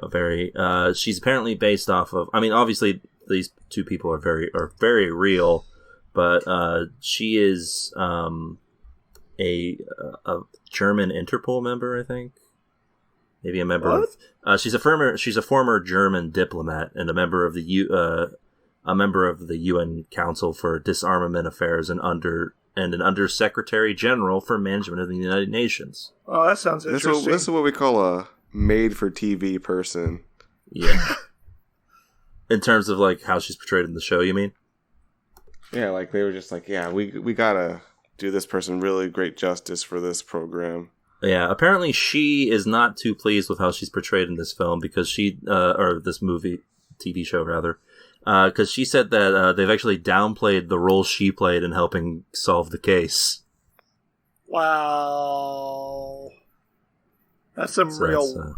She's apparently based off of. I mean, obviously these two people are very real, but she is a German Interpol member, I think. Maybe a member of. She's a former German diplomat and a member of the UN Council for Disarmament Affairs and an Undersecretary General for Management of the United Nations. Oh, that sounds interesting. This is what we call a made-for-TV person. Yeah. In terms of, like, how she's portrayed in the show, you mean? Yeah, like, they were just like, yeah, we gotta do this person really great justice for this program. Yeah, apparently she is not too pleased with how she's portrayed in this film because or this movie, TV show, rather. Because she said that they've actually downplayed the role she played in helping solve the case. Wow. That's some real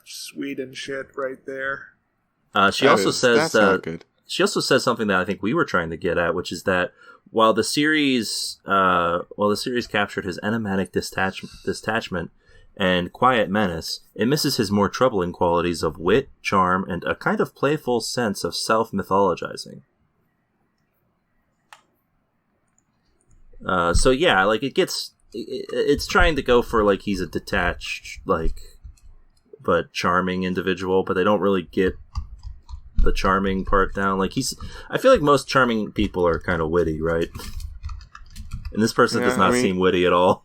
Sweden shit right there. She also says something that I think we were trying to get at, which is that while the series captured his enigmatic detachment and quiet menace, it misses his more troubling qualities of wit, charm, and a kind of playful sense of self-mythologizing. So yeah, like it's trying to go for like he's a detached, like, but charming individual, but they don't really get the charming part down. Like I feel like most charming people are kind of witty, right? And this person does not seem witty at all.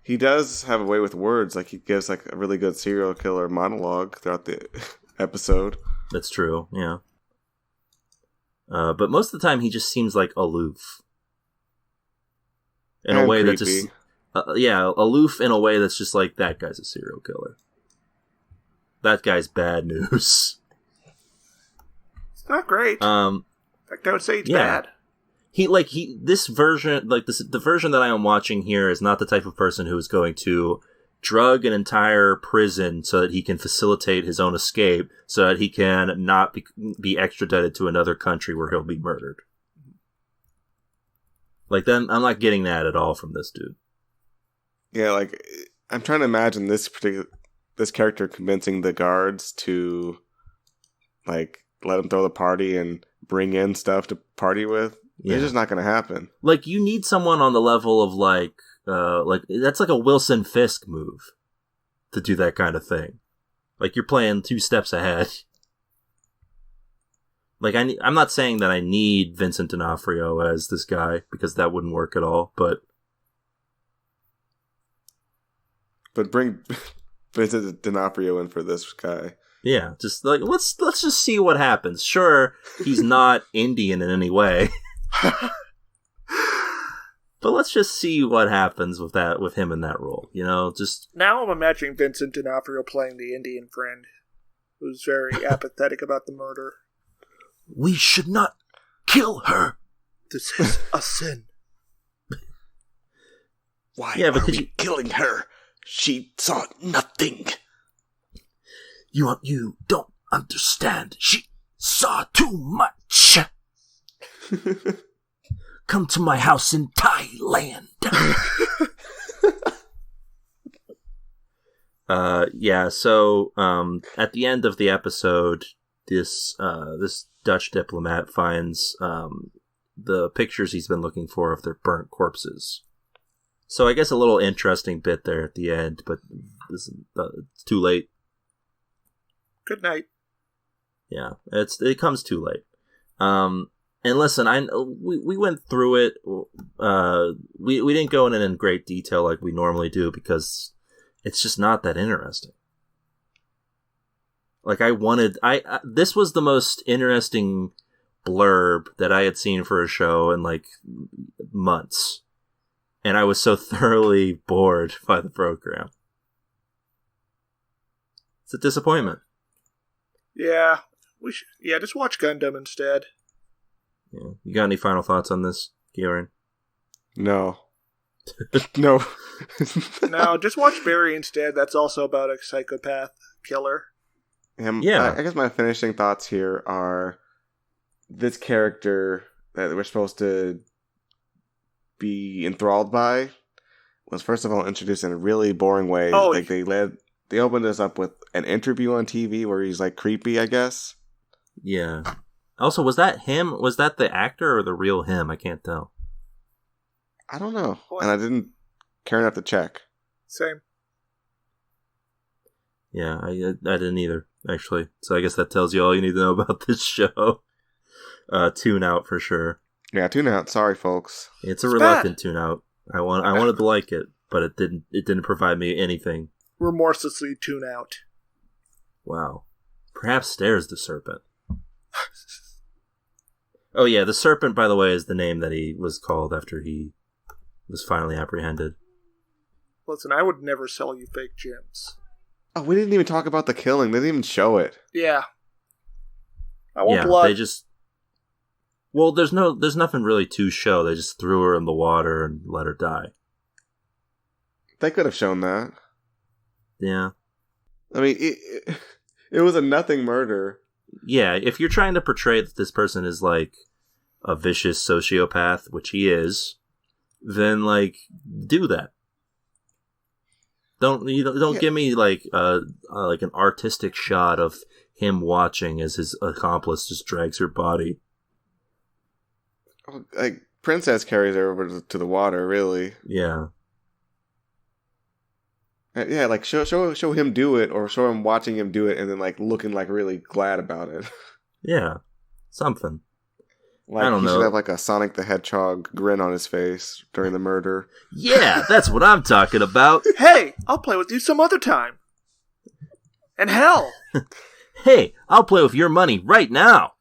He does have a way with words. Like, he gives, like, a really good serial killer monologue throughout the episode. That's true, yeah. But most of the time, he just seems, like, aloof. In a way that just... aloof in a way that's just like, that guy's a serial killer. That guy's bad news. It's not great. In fact, I would say it's bad. The version that I am watching here is not the type of person who is going to drug an entire prison so that he can facilitate his own escape, so that he can not be extradited to another country where he'll be murdered. Like, then I'm not getting that at all from this dude. Yeah, like, I'm trying to imagine this character convincing the guards to, like, let him throw the party and bring in stuff to party with. Yeah. It's just not going to happen. Like, you need someone on the level of, like, that's like a Wilson Fisk move to do that kind of thing. Like, you're playing 2 steps ahead. Like, I'm not saying that I need Vincent D'Onofrio as this guy, because that wouldn't work at all, but bring Vincent D'Onofrio in for this guy. Yeah, just, like, let's just see what happens. Sure, he's not Indian in any way. But let's just see what happens with him in that role, you know? Just now I'm imagining Vincent D'Onofrio playing the Indian friend who's very apathetic about the murder. We should not kill her. This is a sin. Why are we killing her? She saw nothing. You don't understand. She saw too much. Come to my house in Thailand. So at the end of the episode, this Dutch diplomat finds the pictures he's been looking for of their burnt corpses. So I guess a little interesting bit there at the end, but it's too late. Good night. Yeah, it comes too late. And listen, we went through it. We didn't go in great detail like we normally do because it's just not that interesting. Like, this was the most interesting blurb that I had seen for a show in, like, months. And I was so thoroughly bored by the program. It's a disappointment. Yeah, just watch Gundam instead. Yeah. You got any final thoughts on this, Garen? No. No. No, just watch Barry instead. That's also about a psychopath killer. Yeah. I guess my finishing thoughts here are this character that we're supposed to be enthralled by was first of all introduced in a really boring way. Oh, like they opened us up with an interview on TV where he's like creepy, I guess. Yeah. Also, was that him? Was that the actor or the real him? I can't tell. I don't know. And I didn't care enough to check. Same. Yeah, I didn't either, actually. So I guess that tells you all you need to know about this show. Tune out for sure. Yeah, tune out. Sorry, folks. It's a reluctant tune out. I wanted to like it, but it didn't provide me anything. Remorselessly tune out. Wow. Perhaps Stare's the Serpent. Oh yeah, the Serpent, by the way, is the name that he was called after he was finally apprehended. Listen, I would never sell you fake gems. Oh, we didn't even talk about the killing. They didn't even show it. Yeah. I want blood. They just... Well, there's nothing really to show. They just threw her in the water and let her die. They could have shown that. Yeah. I mean, it was a nothing murder. Yeah, if you're trying to portray that this person is like a vicious sociopath, which he is, then like do that. Don't give me like an artistic shot of him watching as his accomplice just drags her body. Like Princess carries her over to the water, really. Yeah. Yeah, like show him do it, or show him watching him do it, and then like looking like really glad about it. Yeah, something. Like, I don't know. He should have like a Sonic the Hedgehog grin on his face during the murder. Yeah, that's what I'm talking about. Hey, I'll play with you some other time. And hell. Hey, I'll play with your money right now.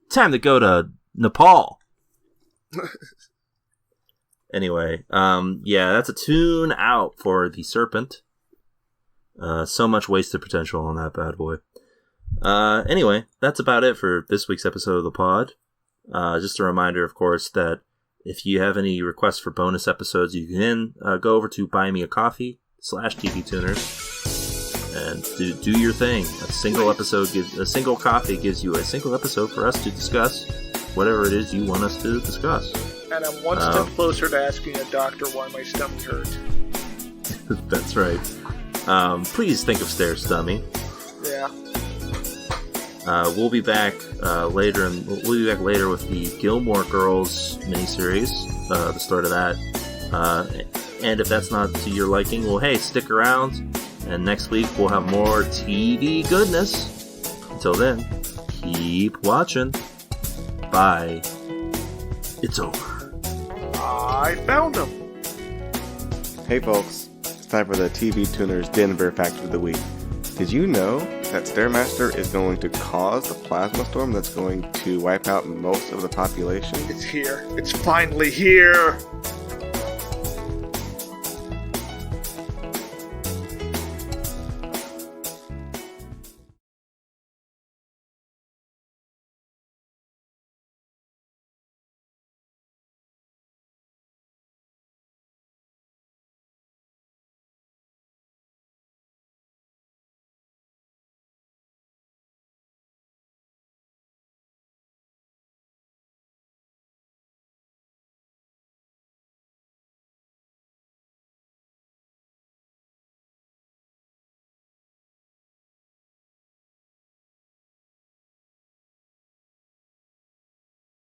Time to go to Nepal. Anyway, yeah, that's a tune out for the Serpent. So much wasted potential on that bad boy. Anyway, that's about it for this week's episode of the pod. Just a reminder, of course, that if you have any requests for bonus episodes, you can go over to buymeacoffee.com/TVTuners and do your thing. A single coffee gives you a single episode for us to discuss whatever it is you want us to discuss. And I'm one step closer to asking a doctor why my stomach hurt. That's right. Please think of Stare Stummy. Yeah. We'll be back later, and we'll be back later with the Gilmore Girls miniseries. The start of that. And if that's not to your liking, well, hey, stick around. And next week we'll have more TV goodness. Until then, keep watching. Bye. It's over. I found him. Hey folks, it's time for the TV Tuners Denver Fact of the Week. Did you know that Stairmaster is going to cause the plasma storm that's going to wipe out most of the population? It's here. It's finally here.